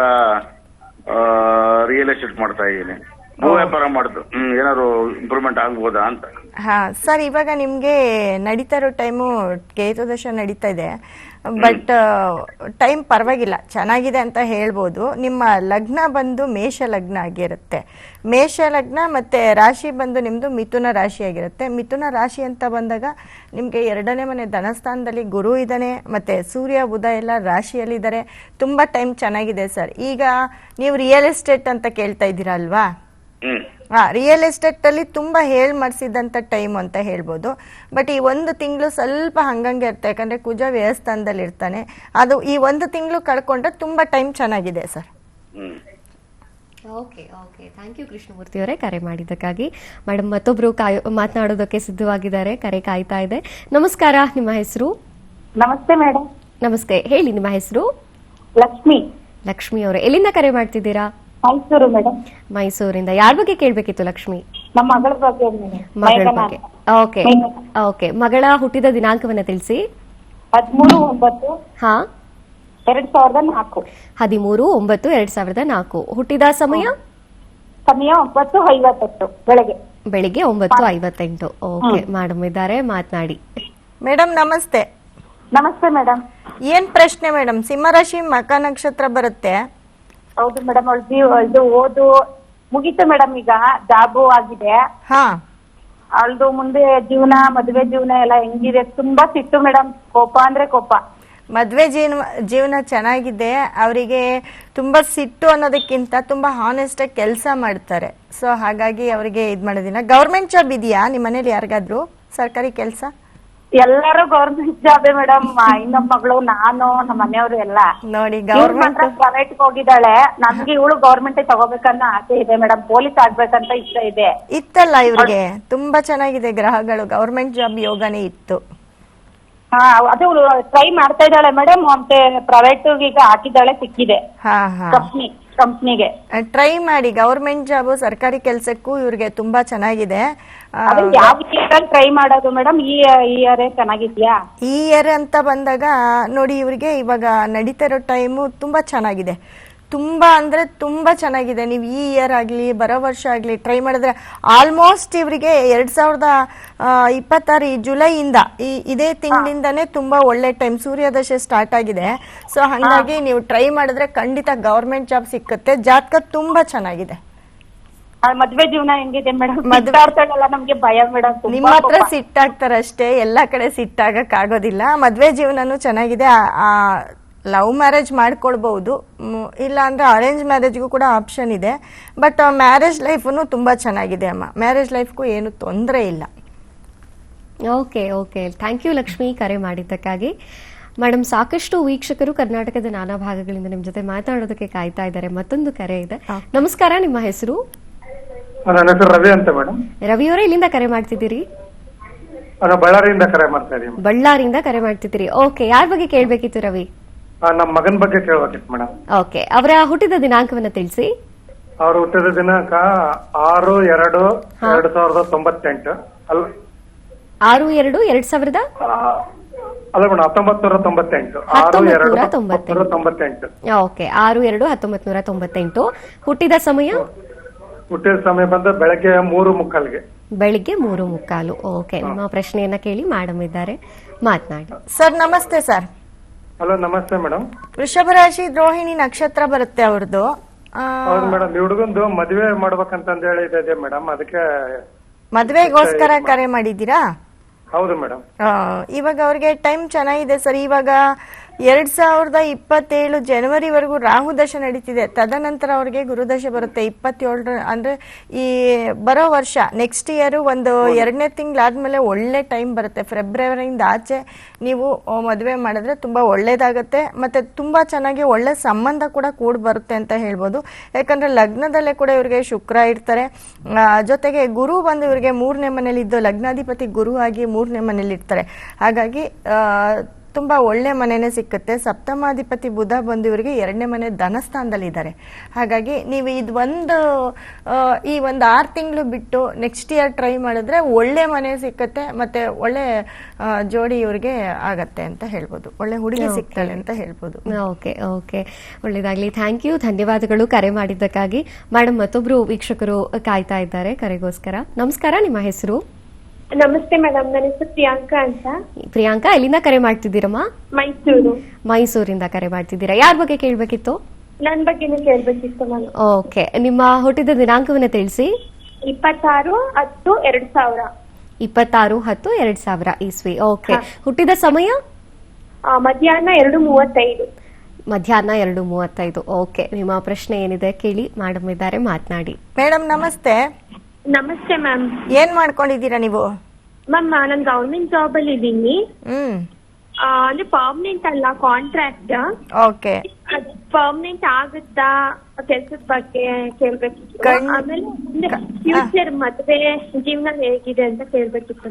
ರಿಯಲ್ ಎಸ್ಟೇಟ್ ಮಾಡ್ತಾ ಇದ್ದೀನಿ. ಭೂ ವ್ಯಾಪಾರ ಮಾಡುದು. ಏನಾದ್ರು ಇಂಪ್ರೂವ್ಮೆಂಟ್ ಆಗ್ಬೋದಾ ಅಂತ. ಸರ್, ಇವಾಗ ನಿಮ್ಗೆ ನಡೀತಾ ಇರೋ ಟೈಮು ಕೇತುದಶ ನಡೀತಾ ಇದೆ. ಬಟ್ ಟೈಮ್ ಪರವಾಗಿಲ್ಲ, ಚೆನ್ನಾಗಿದೆ ಅಂತ ಹೇಳ್ಬೋದು. ನಿಮ್ಮ ಲಗ್ನ ಬಂದು ಮೇಷ ಲಗ್ನ ಆಗಿರುತ್ತೆ. ಮೇಷ ಲಗ್ನ ಮತ್ತೆ ರಾಶಿ ಬಂದು ನಿಮ್ದು ಮಿಥುನ ರಾಶಿ ಆಗಿರುತ್ತೆ. ಮಿಥುನ ರಾಶಿ ಅಂತ ಬಂದಾಗ ನಿಮ್ಗೆ 2ನೇ ಮನೆ ಧನಸ್ಥಾನದಲ್ಲಿ ಗುರು ಇದ್ದಾನೆ, ಮತ್ತೆ ಸೂರ್ಯ ಬುಧ ಎಲ್ಲ ರಾಶಿಯಲ್ಲಿದ್ದಾರೆ. ತುಂಬಾ ಟೈಮ್ ಚೆನ್ನಾಗಿದೆ ಸರ್. ಈಗ ನೀವು ರಿಯಲ್ ಎಸ್ಟೇಟ್ ಅಂತ ಕೇಳ್ತಾ ಇದ್ದೀರಾ ಅಲ್ವಾ? ರಿಯಲ್ ಎಸ್ಟೇಟ್ ಅಲ್ಲಿ ತುಂಬಾ ಮಾಡಿಸಿದಂತ ಟೈಮ್ ಅಂತ ಹೇಳ್ಬೋದು. ಬಟ್ ಈ 1 ತಿಂಗಳು ಸ್ವಲ್ಪ ಹಂಗಂಗೆ ಇರುತ್ತೆ. ಯಾಕಂದ್ರೆ ಕುಜ ವ್ಯಯಸ್ಥಾನದಲ್ಲಿ ಇರ್ತಾನೆ. ಅದು ಈ 1 ತಿಂಗಳು ಕಳ್ಕೊಂಡ್ರೆ ತುಂಬಾ ಟೈಮ್ ಚೆನ್ನಾಗಿದೆ sir. Okay, thank you Krishnamurthy ಅವರೇ, ಕರೆ ಮಾಡಿದ್ದಕ್ಕಾಗಿ. ಮೇಡಮ್, ಮತ್ತೊಬ್ರು ಮಾತನಾಡೋದಕ್ಕೆ ಸಿದ್ಧವಾಗಿದ್ದಾರೆ, ಕರೆ ಕಾಯ್ತಾ ಇದೆ. ನಮಸ್ಕಾರ, ನಿಮ್ಮ ಹೆಸರು? ನಮಸ್ತೆ ಮೇಡಮ್. ನಮಸ್ತೆ, ಹೇಳಿ ನಿಮ್ಮ ಹೆಸರು? ಲಕ್ಷ್ಮಿ ಅವರೇ, ಎಲ್ಲಿಂದ ಕರೆ ಮಾಡ್ತಿದ್ದೀರಾ? ಮೈಸೂರು ಮೇಡಮ್. ಮೈಸೂರಿಂದ. ಯಾರ ಬಗ್ಗೆ ಕೇಳಬೇಕಿತ್ತು ಲಕ್ಷ್ಮಿ? ನಮ್ಮ ಮಗಳ ಬಗ್ಗೆ. ಮಗಳ ಬಗ್ಗೆ. Okay okay. ಮಗಳ ಹುಟ್ಟಿದ ದಿನಾಂಕವನ್ನ ತಿಳಿಸಿ. 13/9/2004. ಹಾ, 13/9/2004. ಹುಟ್ಟಿದ ಸಮಯ ಸಮಯ 9:58 ಬೆಳಗ್ಗೆ. ಬೆಳಿಗ್ಗೆ 9:58. ಓಕೆ, ಮೇಡಮ್ ಇದ್ದಾರೆ, ಮಾತನಾಡಿ. ಮೇಡಮ್ ನಮಸ್ತೆ. ನಮಸ್ತೆ ಮೇಡಮ್. ಏನ್ ಪ್ರಶ್ನೆ ಮೇಡಮ್? ಸಿಂಹರಾಶಿ ಮಕ ನಕ್ಷತ್ರ ಬರುತ್ತೆ. ಹೌದು ಮೇಡಮ್, ಇದು ಓದು ಮುಗೀತು ಮೇಡಮ್. ಈಗ ಜಾಬು ಆಗಿದೆ. ಹಾ, ಅವಳದು ಮುಂದೆ ಜೀವನ, ಮದುವೆ ಜೀವನ ಎಲ್ಲ ಹೆಂಗಿದೆ? ತುಂಬಾ ಸಿಟ್ಟು ಮೇಡಮ್, ಕೋಪ ಅಂದ್ರೆ ಕೋಪ. ಮದ್ವೆ ಜೀವನ ಚೆನ್ನಾಗಿದೆ. ಅವರಿಗೆ ತುಂಬಾ ಸಿಟ್ಟು ಅನ್ನೋದಕ್ಕಿಂತ ತುಂಬಾ ಹಾನೆಸ್ಟ್ ಆಗಿ ಕೆಲಸ ಮಾಡ್ತಾರೆ. ಸೊ ಹಾಗಾಗಿ ಅವರಿಗೆ ಇದ್ ಮಾಡೋದಿಲ್ಲ. ಗವರ್ಮೆಂಟ್ ಜಾಬ್ ಇದೆಯಾ ನಿಮ್ಮ ಮನೇಲಿ ಯಾರಿಗಾದ್ರು? ಸರ್ಕಾರಿ ಕೆಲಸ? ಎಲ್ಲರೂ ಗೌರ್ಮೆಂಟ್ ಜಾಬೇ ಮೇಡಮ್. ಇನ್ನೊಬ್ಬ ಮಗಳು, ನಾನು, ನಮ್ಮ ಮನೆಯವರು ಎಲ್ಲ ನೋಡಿ, ಗವರ್ಮೆಂಟ್ ಪ್ರೈವೇಟ್ ಹೋಗಿದ್ದಾಳೆ. ನಮ್ಗೆ ಇವಳು ಗೌರ್ಮೆಂಟ್ ತಗೋಬೇಕನ್ನೋ ಆಸೆ ಇದೆ ಮೇಡಮ್. ಪೊಲೀಸ್ ಆಗ್ಬೇಕಂತ ಇಷ್ಟ ಇದೆ. ಇತ್ತಲ್ಲ ಇವ್ರಿಗೆ? ತುಂಬಾ ಚೆನ್ನಾಗಿದೆ ಗ್ರಹಗಳು, ಗವರ್ಮೆಂಟ್ ಜಾಬ್ ಯೋಗನೇ ಇತ್ತು. ಹಾ, ಅದು ಟ್ರೈ ಮಾಡ್ತಾ ಇದ್ದಾಳೆ ಮೇಡಮ್. ಮತ್ತೆ ಪ್ರೈವೇಟ್ ಈಗ ಹಾಕಿದ್ದಾಳೆ, ಸಿಕ್ಕಿದೆ ಹಾ ಹಾ, ಕಂಪ್ನಿಗೆ. ಟ್ರೈ ಮಾಡಿ. ಗವರ್ಮೆಂಟ್ ಜಾಬ್ ಸರ್ಕಾರಿ ಕೆಲಸಕ್ಕೂ ಇವ್ರಿಗೆ ತುಂಬಾ ಚೆನ್ನಾಗಿದೆ. ಅದು ಯಾವ ಇಯರ್ ಟ್ರೈ ಮಾಡೋದು ಮೇಡಮ್? ಈ ಇಯರ್ ಚೆನ್ನಾಗಿದ್ಯಾ? ಈ ಇಯರ್ ಅಂತ ಬಂದಾಗ ನೋಡಿ, ಇವ್ರಿಗೆ ಇವಾಗ ನಡೀತಾ ಇರೋ ಟೈಮು ತುಂಬಾ ಚೆನ್ನಾಗಿದೆ. ತುಂಬಾ ಅಂದ್ರೆ ತುಂಬಾ ಚೆನ್ನಾಗಿದೆ. ನೀವು ಈ ಇಯರ್ ಆಗ್ಲಿ ಬರೋ ವರ್ಷ ಆಗ್ಲಿ ಟ್ರೈ ಮಾಡಿದ್ರೆ ಆಲ್ಮೋಸ್ಟ್ ಇವರಿಗೆ 2026 ಜುಲೈಯಿಂದ ಇದೇ ತಿಂಗಳಿಂದಾನೇ ತುಂಬಾ ಒಳ್ಳೆ ಟೈಮ್. ಸೂರ್ಯದಶೆ ಸ್ಟಾರ್ಟ್ ಆಗಿದೆ. ಸೊ ಹಾಗಾಗಿ ನೀವು ಟ್ರೈ ಮಾಡಿದ್ರೆ ಖಂಡಿತ ಗವರ್ಮೆಂಟ್ ಜಾಬ್ ಸಿಕ್ಕುತ್ತೆ. ಜಾತಕ ತುಂಬಾ ಚೆನ್ನಾಗಿದೆ. ಮದ್ವೆ ಜೀವನ ಹೆಂಗಿದೆ ಮೇಡಮ್? ಮದ್ವೆ ನಮ್ಗೆ ಭಯ ಮೇಡಮ್. ನಿಮ್ಮ ಹತ್ರ ಸಿಟ್ಟಾಗ್ತಾರಷ್ಟೇ, ಎಲ್ಲಾ ಕಡೆ ಸಿಟ್ಟಾಗಕ್ ಆಗೋದಿಲ್ಲ. ಮದ್ವೆ ಜೀವನನು ಚೆನ್ನಾಗಿದೆ. ಲವ್ ಮ್ಯಾರೇಜ್ ಮಾಡ್ಕೊಳ್ಬಹುದು, ಇಲ್ಲ ಅಂದ್ರೆ ಅರೇಂಜ್ ಮ್ಯಾರೇಜ್ಗೂ ಕೂಡ ಆಪ್ಷನ್ ಇದೆ. ಬಟ್ ಮ್ಯಾರೇಜ್ ಲೈಫ್ನು ತುಂಬಾ ಚೆನ್ನಾಗಿದೆ ಅಮ್ಮ. ಮ್ಯಾರೇಜ್ ಲೈಫ್ಗೂ ಏನು ತೊಂದರೆ ಇಲ್ಲ. Okay okay, thank you Lakshmi, ಕರೆ ಮಾಡಿದ್ದಕ್ಕಾಗಿ. ಮೇಡಮ್, ಸಾಕಷ್ಟು ವೀಕ್ಷಕರು ಕರ್ನಾಟಕದ ನಾನಾ ಭಾಗಗಳಿಂದ ನಿಮ್ ಜೊತೆ ಮಾತಾಡೋದಕ್ಕೆ ಕಾಯ್ತಾ ಇದ್ದಾರೆ. ಮತ್ತೊಂದು ಕರೆ ಇದೆ. ನಮಸ್ಕಾರ, ನಿಮ್ಮ ಹೆಸರು? ನನ್ನ ಹೆಸರು ರವಿ ಅಂತ ಮೇಡಮ್. ರವಿ ಅವರೇ, ಇಲ್ಲಿಂದ ಕರೆ ಮಾಡ್ತಿದ್ದೀರಿ? ನಾನು ಬಳ್ಳಾರಿಯಿಂದ ಕರೆ ಮಾಡ್ತಾ ಇದ್ದೀನಿ. ಬಳ್ಳಾರಿಯಿಂದ ಕರೆ ಮಾಡ್ತಿದ್ದೀರಿ. ಓಕೆ, ಯಾರ ಬಗ್ಗೆ ಕೇಳಬೇಕಿತ್ತು ರವಿ? ನಮ್ಮ ಮಗನ ಬಗ್ಗೆ ಕೇಳಬೇಕಿತ್ತು ಮೇಡಮ್. ಓಕೆ, ಅವರ ಹುಟ್ಟಿದ ದಿನಾಂಕವನ್ನ ತಿಳಿಸಿ. ಅವರು ಹುಟ್ಟಿದ ದಿನಾಂಕ 6/2/2098. 6/2/2000? ಅಲ್ಲ ಮೇಡಮ್, 1998. 6/2/1998. ಓಕೆ, 6/2/1998. ಹುಟ್ಟಿದ ಸಮಯ? ಹುಟ್ಟಿದ ಸಮಯ ಬಂದು ಬೆಳಗ್ಗೆ 3:15ಗೆ. ಬೆಳಿಗ್ಗೆ 3:15. ಓಕೆ, ನಿಮ್ಮ ಪ್ರಶ್ನೆಯನ್ನ ಕೇಳಿ ಮೇಡಮ್ ಇದ್ದಾರೆ, ಮಾತನಾಡಿ. ಸರ್ ನಮಸ್ತೆ. ಸರ್ ಹಲೋ, ನಮಸ್ತೆ ಮೇಡಮ್. ವೃಷಭ ರಾಶಿ ರೋಹಿಣಿ ನಕ್ಷತ್ರ ಬರುತ್ತೆ ಅವ್ರದ್ದು. ಹೌದು ಮೇಡಮ್, ಈ ಹುಡುಗಂದು ಮದುವೆ ಮಾಡ್ಬೇಕಂತಂದ ಹೇಳಿದೆ ಮೇಡಮ್. ಅದಕ್ಕೆ ಮದ್ವೆಗೋಸ್ಕರ ಕರೆ ಮಾಡಿದ್ದೀರಾ? ಹೌದು ಮೇಡಮ್. ಇವಾಗ ಅವ್ರಿಗೆ ಟೈಮ್ ಚೆನ್ನಾಗಿದೆ ಸರ್. ಇವಾಗ 2027 ಜನವರಿವರೆಗೂ ರಾಹು ದಶೆ ನಡೀತಿದೆ. ತದನಂತರ ಅವ್ರಿಗೆ ಗುರುದಶೆ ಬರುತ್ತೆ 27. ಅಂದ್ರೆ ಈ ಬರೋ ವರ್ಷ ನೆಕ್ಸ್ಟ್ ಇಯರ್ ಒಂದು 2ನೇ ತಿಂಗಳಾದ್ಮೇಲೆ ಒಳ್ಳೆ ಟೈಮ್ ಬರುತ್ತೆ. ಫೆಬ್ರವರಿಯಿಂದ ಆಚೆ ನೀವು ಮದುವೆ ಮಾಡಿದ್ರೆ ತುಂಬಾ ಒಳ್ಳೇದಾಗತ್ತೆ. ಮತ್ತೆ ತುಂಬಾ ಚೆನ್ನಾಗಿ ಒಳ್ಳೆ ಸಂಬಂಧ ಕೂಡ ಕೂಡ್ ಬರುತ್ತೆ ಅಂತ ಹೇಳ್ಬೋದು. ಯಾಕಂದ್ರೆ ಲಗ್ನದಲ್ಲೇ ಕೂಡ ಇವ್ರಿಗೆ ಶುಕ್ರ ಇರ್ತಾರೆ. ಜೊತೆಗೆ ಗುರು ಬಂದು ಇವ್ರಿಗೆ 3ನೇ ಮನೇಲಿ ಇದ್ದು, ಲಗ್ನಾಧಿಪತಿ ಗುರು ಆಗಿ 3ನೇ ಮನೇಲಿ ಇರ್ತಾರೆ. ಹಾಗಾಗಿ ತುಂಬಾ ಒಳ್ಳೆ ಮನೆನೇ ಸಿಕ್ಕುತ್ತೆ. ಸಪ್ತಮಾಧಿಪತಿ ಬುಧ ಬಂದು ಇವರಿಗೆ 2ನೇ ಮನೆ ಧನಸ್ಥಾನದಲ್ಲಿ ಇದ್ದಾರೆ. ಹಾಗಾಗಿ ನೀವು ಈ ಒಂದು 6 ತಿಂಗಳು ಬಿಟ್ಟು ನೆಕ್ಸ್ಟ್ ಇಯರ್ ಟ್ರೈ ಮಾಡಿದ್ರೆ ಒಳ್ಳೆ ಮನೆ ಸಿಕ್ಕತ್ತೆ. ಮತ್ತೆ ಒಳ್ಳೆ ಜೋಡಿ ಇವ್ರಿಗೆ ಆಗತ್ತೆ ಅಂತ ಹೇಳ್ಬೋದು. ಒಳ್ಳೆ ಹುಡುಗಿ ಸಿಗ್ತಾಳೆ ಅಂತ ಹೇಳ್ಬೋದು. ಓಕೆ ಓಕೆ, ಒಳ್ಳೇದಾಗ್ಲಿ. ಥ್ಯಾಂಕ್ ಯು, ಧನ್ಯವಾದಗಳು ಕರೆ ಮಾಡಿದ್ದಕ್ಕಾಗಿ. ಮೇಡಮ್, ಮತ್ತೊಬ್ರು ವೀಕ್ಷಕರು ಕಾಯ್ತಾ ಇದ್ದಾರೆ ಕರೆಗೋಸ್ಕರ. ನಮಸ್ಕಾರ, ನಿಮ್ಮ ಹೆಸರು? ನಮಸ್ತೆ ಮೇಡಮ್, ನನ್ನ ಹೆಸರು ಪ್ರಿಯಾಂಕಾ ಅಂತ. ಪ್ರಿಯಾಂಕಾ, ಎಲ್ಲಿಂದ ಕರೆ ಮಾಡ್ತಿದ್ದೀರಮ್ಮ? ಮೈಸೂರು. ಮೈಸೂರಿಂದ ಕರೆ ಮಾಡ್ತಿದ್ದೀರಾ. ಯಾರ ಬಗ್ಗೆ ಕೇಳಬೇಕಿತ್ತು? ನನ್ ಬಗ್ಗೆನೇ ಕೇಳ್ಬೇಕಿತ್ತು ನಾನು. ಓಕೆ, ನಿಮ್ಮ ಹುಟ್ಟಿದ ದಿನಾಂಕವನ್ನ ತಿಳಿಸಿ. 26/10/2000. 26/10/2000 ಇಸ್ವಿ. ಓಕೆ, ಹುಟ್ಟಿದ ಸಮಯ? ಮಧ್ಯಾಹ್ನ 2:35. ಮಧ್ಯಾಹ್ನ 2:35. ಓಕೆ, ನಿಮ್ಮ ಪ್ರಶ್ನೆ ಏನಿದೆ ಕೇಳಿ, ಮೇಡಮ್ ಇದ್ದಾರೆ, ಮಾತನಾಡಿ. ಮೇಡಮ್ ನಮಸ್ತೆ. ನಮಸ್ತೆ ಮ್ಯಾಮ್. ಏನ್ ಮಾಡ್ಕೊಂಡಿದ್ದೀರಾ ನೀವು? ಮ್ಯಾಮ್, ನಾನು ಗವರ್ಮೆಂಟ್ ಜಾಬ್ ಅಲ್ಲಿ ಇದ್ದೀನಿ. ಅಂದ್ರೆ ಪರ್ಮನೆಂಟ್ ಅಲ್ಲ, ಕಾಂಟ್ರಾಕ್ಟ್. ಓಕೆ, ಪರ್ಮನೆಂಟ್ ಆಗುತ್ತಾ ಕೆಲ್ಸದ ಬಗ್ಗೆ ಕೇಳ್ಬೇಕಿತ್ತು. ಆಮೇಲೆ ಫ್ಯೂಚರ್ ಮದ್ವೆ ಜೀವನ ಹೇಗಿದೆ ಅಂತ ಕೇಳ್ಬೇಕಿತ್ತು.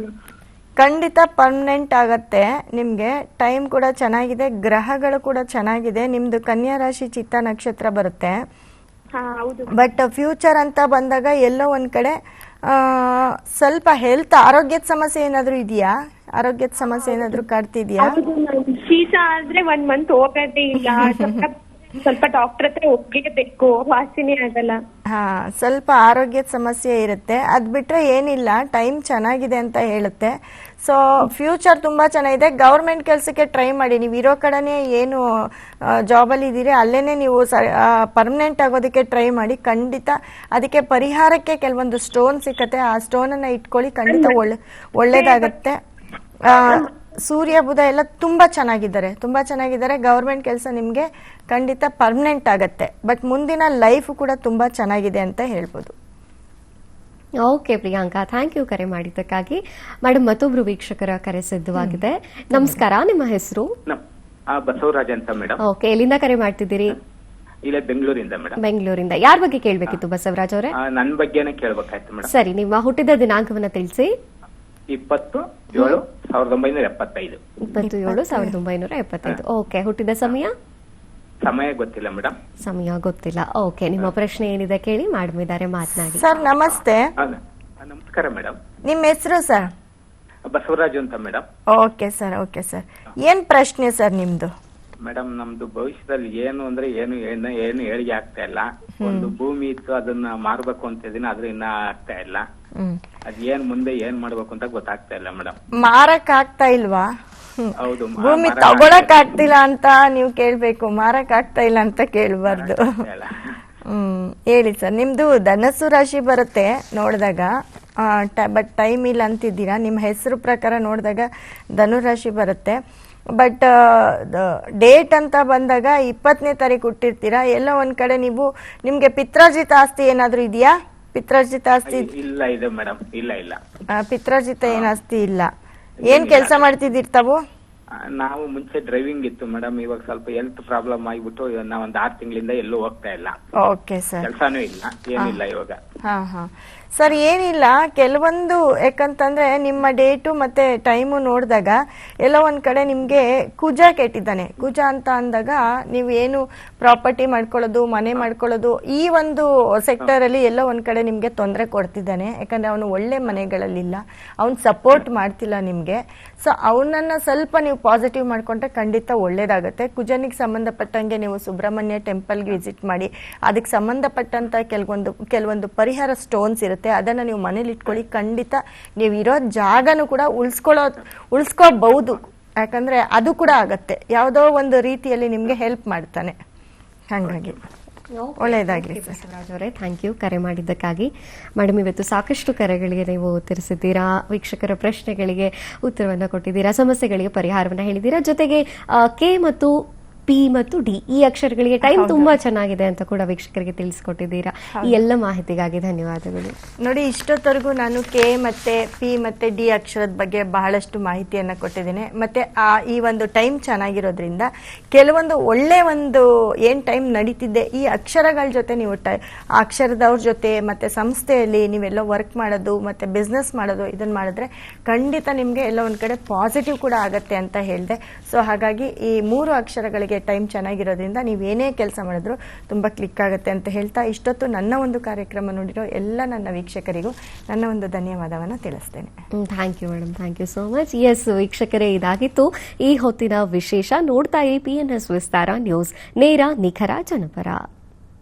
ಖಂಡಿತ ಪರ್ಮನೆಂಟ್ ಆಗತ್ತೆ. ನಿಮ್ಗೆ ಟೈಮ್ ಕೂಡ ಚೆನ್ನಾಗಿದೆ, ಗ್ರಹಗಳು ಕೂಡ ಚೆನ್ನಾಗಿದೆ. ನಿಮ್ದು ಕನ್ಯಾ ರಾಶಿ ಚಿತ್ತ ನಕ್ಷತ್ರ ಬರುತ್ತೆ. ಬಟ್ ಫ್ಯೂಚರ್ ಅಂತ ಬಂದಾಗ ಎಲ್ಲೋ ಒಂದ್ ಕಡೆ ಸ್ವಲ್ಪ ಹೆಲ್ತ್ ಆರೋಗ್ಯದ ಸಮಸ್ಯೆ ಏನಾದರೂ ಇದೆಯಾ? ಆರೋಗ್ಯದ ಸಮಸ್ಯೆ ಏನಾದರೂ ಕಾಡ್ತಿದ್ಯಾ? ಹೌದು ಮ್ಯಾಮ್, ಶೀತ ಆದ್ರೆ 1 ಮಂತ್ ಹೋಗೋದೇ ಇಲ್ಲ. ಸ್ವಲ್ಪ ಡಾಕ್ಟರ್ ಹತ್ರ ಹೋಗ್ಲೇಬೇಕು, ವಾಸಿನೇ ಆಗಲ್ಲ. ಹಾ, ಸ್ವಲ್ಪ ಆರೋಗ್ಯದ ಸಮಸ್ಯೆ ಇರುತ್ತೆ. ಅದ್ ಬಿಟ್ರೆ ಏನಿಲ್ಲ, ಟೈಮ್ ಚೆನ್ನಾಗಿದೆ ಅಂತ ಹೇಳುತ್ತೆ. ಸೊ ಫ್ಯೂಚರ್ ತುಂಬಾ ಚೆನ್ನಾಗಿದೆ. ಗೌರ್ಮೆಂಟ್ ಕೆಲಸಕ್ಕೆ ಟ್ರೈ ಮಾಡಿ. ನೀವು ಇರೋ ಕಡೆನೇ ಏನು ಜಾಬಲ್ಲಿ ಇದ್ದೀರಿ ಅಲ್ಲೇನೆ ನೀವು ಪರ್ಮನೆಂಟ್ ಆಗೋದಕ್ಕೆ ಟ್ರೈ ಮಾಡಿ. ಖಂಡಿತ ಅದಕ್ಕೆ ಪರಿಹಾರಕ್ಕೆ ಕೆಲವೊಂದು ಸ್ಟೋನ್ ಸಿಕ್ಕತ್ತೆ. ಆ ಸ್ಟೋನ್ ಅನ್ನ ಇಟ್ಕೊಳ್ಳಿ, ಖಂಡಿತ ಒಳ್ಳೇದಾಗತ್ತೆ. ಸೂರ್ಯ ಬುಧ ಎಲ್ಲ ತುಂಬಾ ಚೆನ್ನಾಗಿದ್ದಾರೆ. ಗವರ್ಮೆಂಟ್ ಕೆಲಸ ನಿಮ್ಗೆ ಖಂಡಿತ ಪರ್ಮನೆಂಟ್ ಆಗತ್ತೆ. ಬಟ್ ಮುಂದಿನ ಲೈಫ್ ಕೂಡ ತುಂಬಾ ಚೆನ್ನಾಗಿದೆ ಅಂತ ಹೇಳ್ಬೋದು. ಓಕೆ ಪ್ರಿಯಾಂಕಾ, ಥ್ಯಾಂಕ್ ಯು ಕರೆ ಮಾಡಿದ್ದಕ್ಕಾಗಿ. ಮೇಡಮ್, ಮತ್ತೊಬ್ರು ವೀಕ್ಷಕರ ಕರೆ ಸಿದ್ಧವಾಗಿದೆ. ನಮಸ್ಕಾರ, ನಿಮ್ಮ ಹೆಸರು? ಬಸವರಾಜ್ ಅಂತ ಮೇಡಮ್. ಓಕೆ, ಎಲ್ಲಿಂದ ಕರೆ ಮಾಡ್ತಿದ್ದೀರಿ? ಇಲ್ಲ, ಬೆಂಗಳೂರಿಂದ ಮೇಡಮ್. ಬೆಂಗಳೂರಿಂದ. ಯಾರ ಬಗ್ಗೆ ಕೇಳಬೇಕಿತ್ತು ಬಸವರಾಜ್ ಅವರೇ? ನನ್ನ ಬಗ್ಗೆನೇ ಕೇಳ್ಬೇಕಾಯ್ತು ಮೇಡಮ್. ಸರಿ, ನಿಮ್ಮ ಹುಟ್ಟಿದ ದಿನಾಂಕವನ್ನ ತಿಳಿಸಿ. 27/1975. 27/1975. ಓಕೆ, ಹುಟ್ಟಿದ ಸಮಯ ಗೊತ್ತಿಲ್ಲ ಮೇಡಮ್. ಸಮಯ ಗೊತ್ತಿಲ್ಲ. ಓಕೆ, ನಿಮ್ಮ ಪ್ರಶ್ನೆ ಏನಿದೆ ಕೇಳಿ, ಮಾಡಿದ್ದಾರೆ ಮಾತನಾಡಿ. ಸರ್ ನಮಸ್ತೆ. ನಮಸ್ಕಾರ ಮೇಡಮ್. ನಿಮ್ಮ ಹೆಸರು ಸರ್? ಬಸವರಾಜು ಅಂತ ಮೇಡಮ್. Okay sir. ಏನ್ ಪ್ರಶ್ನೆ ಸರ್ ನಿಮ್ದು? ಮೇಡಮ್, ನಮ್ದು ಭವಿಷ್ಯದಲ್ಲಿ ಏನು ಅಂದ್ರೆ ಏನು ಹೇಳಿಕೆ ಆಗ್ತಾ ಇಲ್ಲ. ಒಂದು ಭೂಮಿ ಇತ್ತು, ಅದನ್ನ ಮಾರ್ಬೇಕು ಅಂತ ಇದೀನಿ, ಆದ್ರೆ ಇನ್ನ ಆಗ್ತಾ ಇಲ್ಲ. ಅದ್ ಮುಂದೆ ಏನ್ ಮಾಡ್ಬೇಕು ಅಂತ ಗೊತ್ತಾಗ್ತಾ ಇಲ್ಲ ಮೇಡಮ್. ಮಾರಕ್ ಆಗ್ತಾ ಇಲ್ವಾ? ಹೌದು, ಭೂಮಿ ತಗೊಳಕ್ ಆಗ್ತಿಲ್ಲ ಅಂತ ನೀವು ಕೇಳ್ಬೇಕು, ಮಾರಕ್ ಆಗ್ತಾ ಇಲ್ಲ ಅಂತ ಕೇಳಬಾರ್ದು. ಹೇಳಿ ಸರ್, ನಿಮ್ದು ಧನಸ್ಸು ರಾಶಿ ಬರುತ್ತೆ ನೋಡಿದಾಗ, ಬಟ್ ಟೈಮ್ ಇಲ್ಲ ಅಂತಿದ್ದೀರಾ. ನಿಮ್ಮ ಹೆಸರು ಪ್ರಕಾರ ನೋಡಿದಾಗ ಧನುರಾಶಿ ಬರುತ್ತೆ. ಬಟ್ ಡೇಟ್ ಅಂತ ಬಂದಾಗ 20ನೇ ತಾರೀಕು ಹುಟ್ಟಿರ್ತೀರಾ. ಎಲ್ಲ ಒಂದ್ ಕಡೆ ನಿಮ್ಗೆ ಪಿತ್ರಾರ್ಜಿತ ಆಸ್ತಿ ಏನಾದ್ರೂ ಇದೆಯಾ? ಪಿತ್ರಾರ್ಜಿತ ಆಸ್ತಿ ಇಲ್ಲ ಇದೆ ಮೇಡಮ್. ಇಲ್ಲ. ಪಿತ್ರಾರ್ಜಿತ ಏನ್ ಆಸ್ತಿ ಇಲ್ಲ. ಏನ್ ಕೆಲಸ ಮಾಡ್ತಿದ್ದೀರಿ ತಾವು? ನಾವು ಮುಂಚೆ ಡ್ರೈವಿಂಗ್ ಇತ್ತು ಮೇಡಮ್. ಇವಾಗ ಸ್ವಲ್ಪ ಹೆಲ್ತ್ ಪ್ರಾಬ್ಲಮ್ ಆಗಿಬಿಟ್ಟು ನಾವ್ ಒಂದ್ 6 ತಿಂಗಳಿಂದ ಎಲ್ಲೂ ಹೋಗ್ತಾ ಇಲ್ಲ. Okay sir. ಕೆಲಸನೂ ಇಲ್ಲ, ಏನಿಲ್ಲ ಇವಾಗ. ಹಾ ಸರ್, ಏನಿಲ್ಲ. ಕೆಲವೊಂದು ಯಾಕಂತಂದ್ರೆ ನಿಮ್ಮ ಡೇಟು ಮತ್ತೆ ಟೈಮು ನೋಡಿದಾಗ ಎಲ್ಲ ಒಂದ್ ಕಡೆ ನಿಮ್ಗೆ ಕುಜ ಕೆಟ್ಟಿದ್ದಾನೆ. ಕುಜ ಅಂತ ಅಂದಾಗ ನೀವೇನು ಪ್ರಾಪರ್ಟಿ ಮಾಡ್ಕೊಳ್ಳೋದು, ಮನೆ ಮಾಡ್ಕೊಳ್ಳೋದು, ಈ ಒಂದು ಸೆಕ್ಟರ್ ಅಲ್ಲಿ ಎಲ್ಲ ಒಂದ್ ಕಡೆ ನಿಮ್ಗೆ ತೊಂದರೆ ಕೊಡ್ತಿದ್ದಾನೆ. ಯಾಕಂದ್ರೆ ಅವನು ಒಳ್ಳೆ ಮನೆಗಳಲ್ಲಿಲ್ಲ, ಅವ್ನು ಸಪೋರ್ಟ್ ಮಾಡ್ತಿಲ್ಲ ನಿಮ್ಗೆ. ಸೊ ಅವನನ್ನ ಸ್ವಲ್ಪ ನೀವು ಪಾಸಿಟಿವ್ ಮಾಡ್ಕೊಂಡ್ರೆ ಖಂಡಿತ ಒಳ್ಳೇದಾಗತ್ತೆ. ಕುಜನಿಗೆ ಸಂಬಂಧಪಟ್ಟಂಗೆ ನೀವು ಸುಬ್ರಹ್ಮಣ್ಯ ಟೆಂಪಲ್ಗೆ ವಿಸಿಟ್ ಮಾಡಿ. ಅದಕ್ಕೆ ಸಂಬಂಧಪಟ್ಟಂತ ಕೆಲವೊಂದು ಪರಿಹಾರ ಸ್ಟೋನ್ಸ್ ಇರುತ್ತೆ, ಅದನ್ನ ನೀವು ಮನೇಲಿ ಇಟ್ಕೊಳ್ಳಿ. ಖಂಡಿತ ನೀವು ಇರೋ ಜಾಗನೂ ಕೂಡ ಉಳಿಸ್ಕೋಬಹುದು. ಯಾಕಂದ್ರೆ ಅದು ಕೂಡ ಆಗತ್ತೆ, ಯಾವುದೋ ಒಂದು ರೀತಿಯಲ್ಲಿ ನಿಮ್ಗೆ ಹೆಲ್ಪ್ ಮಾಡ್ತಾನೆ. ಹಾಗಾಗಿ ಒಳ್ಳೆಯದಾಗಲಿ ಬಸವರಾಜ್ ಅವರೇ, ಥ್ಯಾಂಕ್ ಯು ಕರೆ ಮಾಡಿದ್ದಕ್ಕಾಗಿ. ಮೇಡಮ್, ಇವತ್ತು ಸಾಕಷ್ಟು ಕರೆಗಳಿಗೆ ನೀವು ಉತ್ತರಿಸಿದ್ದೀರಾ, ವೀಕ್ಷಕರ ಪ್ರಶ್ನೆಗಳಿಗೆ ಉತ್ತರವನ್ನು ಕೊಟ್ಟಿದ್ದೀರಾ, ಸಮಸ್ಯೆಗಳಿಗೆ ಪರಿಹಾರವನ್ನು ಹೇಳಿದ್ದೀರಾ. ಜೊತೆಗೆ ಕೆ ಮತ್ತು ಪಿ ಮತ್ತು ಡಿ ಈ ಅಕ್ಷರಗಳಿಗೆ ಟೈಮ್ ತುಂಬಾ ಚೆನ್ನಾಗಿದೆ ಅಂತ ಕೂಡ ವೀಕ್ಷಕರಿಗೆ ತಿಳಿಸಿಕೊಟ್ಟಿದ್ದೀರಾ. ಈ ಎಲ್ಲ ಮಾಹಿತಿಗಾಗಿ ಧನ್ಯವಾದಗಳು. ನೋಡಿ, ಇಷ್ಟೊತ್ತವರೆಗೂ ನಾನು ಕೆ ಮತ್ತೆ ಪಿ ಮತ್ತೆ ಡಿ ಅಕ್ಷರದ ಬಗ್ಗೆ ಬಹಳಷ್ಟು ಮಾಹಿತಿಯನ್ನ ಕೊಟ್ಟಿದ್ದೇನೆ. ಮತ್ತೆ ಈ ಒಂದು ಟೈಮ್ ಚೆನ್ನಾಗಿರೋದ್ರಿಂದ ಕೆಲವೊಂದು ಒಳ್ಳೆ ಒಂದು ಏನ್ ಟೈಮ್ ನಡೀತಿದ್ದೆ ಈ ಅಕ್ಷರಗಳ ಜೊತೆ ನೀವು ಆ ಅಕ್ಷರದವ್ರ ಜೊತೆ ಮತ್ತೆ ಸಂಸ್ಥೆಯಲ್ಲಿ ನೀವೆಲ್ಲ ವರ್ಕ್ ಮಾಡೋದು ಮತ್ತೆ ಬಿಸ್ನೆಸ್ ಮಾಡೋದು, ಇದನ್ನ ಮಾಡಿದ್ರೆ ಖಂಡಿತ ನಿಮ್ಗೆ ಎಲ್ಲ ಒಂದ್ ಕಡೆ ಪಾಸಿಟಿವ್ ಕೂಡ ಆಗತ್ತೆ ಅಂತ ಹೇಳಿದೆ. ಸೊ ಹಾಗಾಗಿ ಈ 3 ಅಕ್ಷರಗಳಿಗೆ ಟೈಮ್ ಚೆನ್ನಾಗಿರೋದ್ರಿಂದ ನೀವೇನೇ ಕೆಲಸ ಮಾಡಿದ್ರು ತುಂಬಾ ಕ್ಲಿಕ್ ಆಗುತ್ತೆ ಅಂತ ಹೇಳ್ತಾ, ಇಷ್ಟೊತ್ತು ನನ್ನ ಒಂದು ಕಾರ್ಯಕ್ರಮ ನೋಡಿರೋ ಎಲ್ಲ ನನ್ನ ವೀಕ್ಷಕರಿಗೂ ನನ್ನ ಒಂದು ಧನ್ಯವಾದವನ್ನು ತಿಳಿಸ್ತೇನೆ. Thank you madam, thank you so much. Yes ವೀಕ್ಷಕರೇ, ಇದಾಗಿತ್ತು ಈ ಹೊತ್ತಿನ ವಿಶೇಷ. ನೋಡ್ತಾ PNS ವಿಸ್ತಾರ ನ್ಯೂಸ್, ನೇರ ನಿಖರ ಜನಪರ.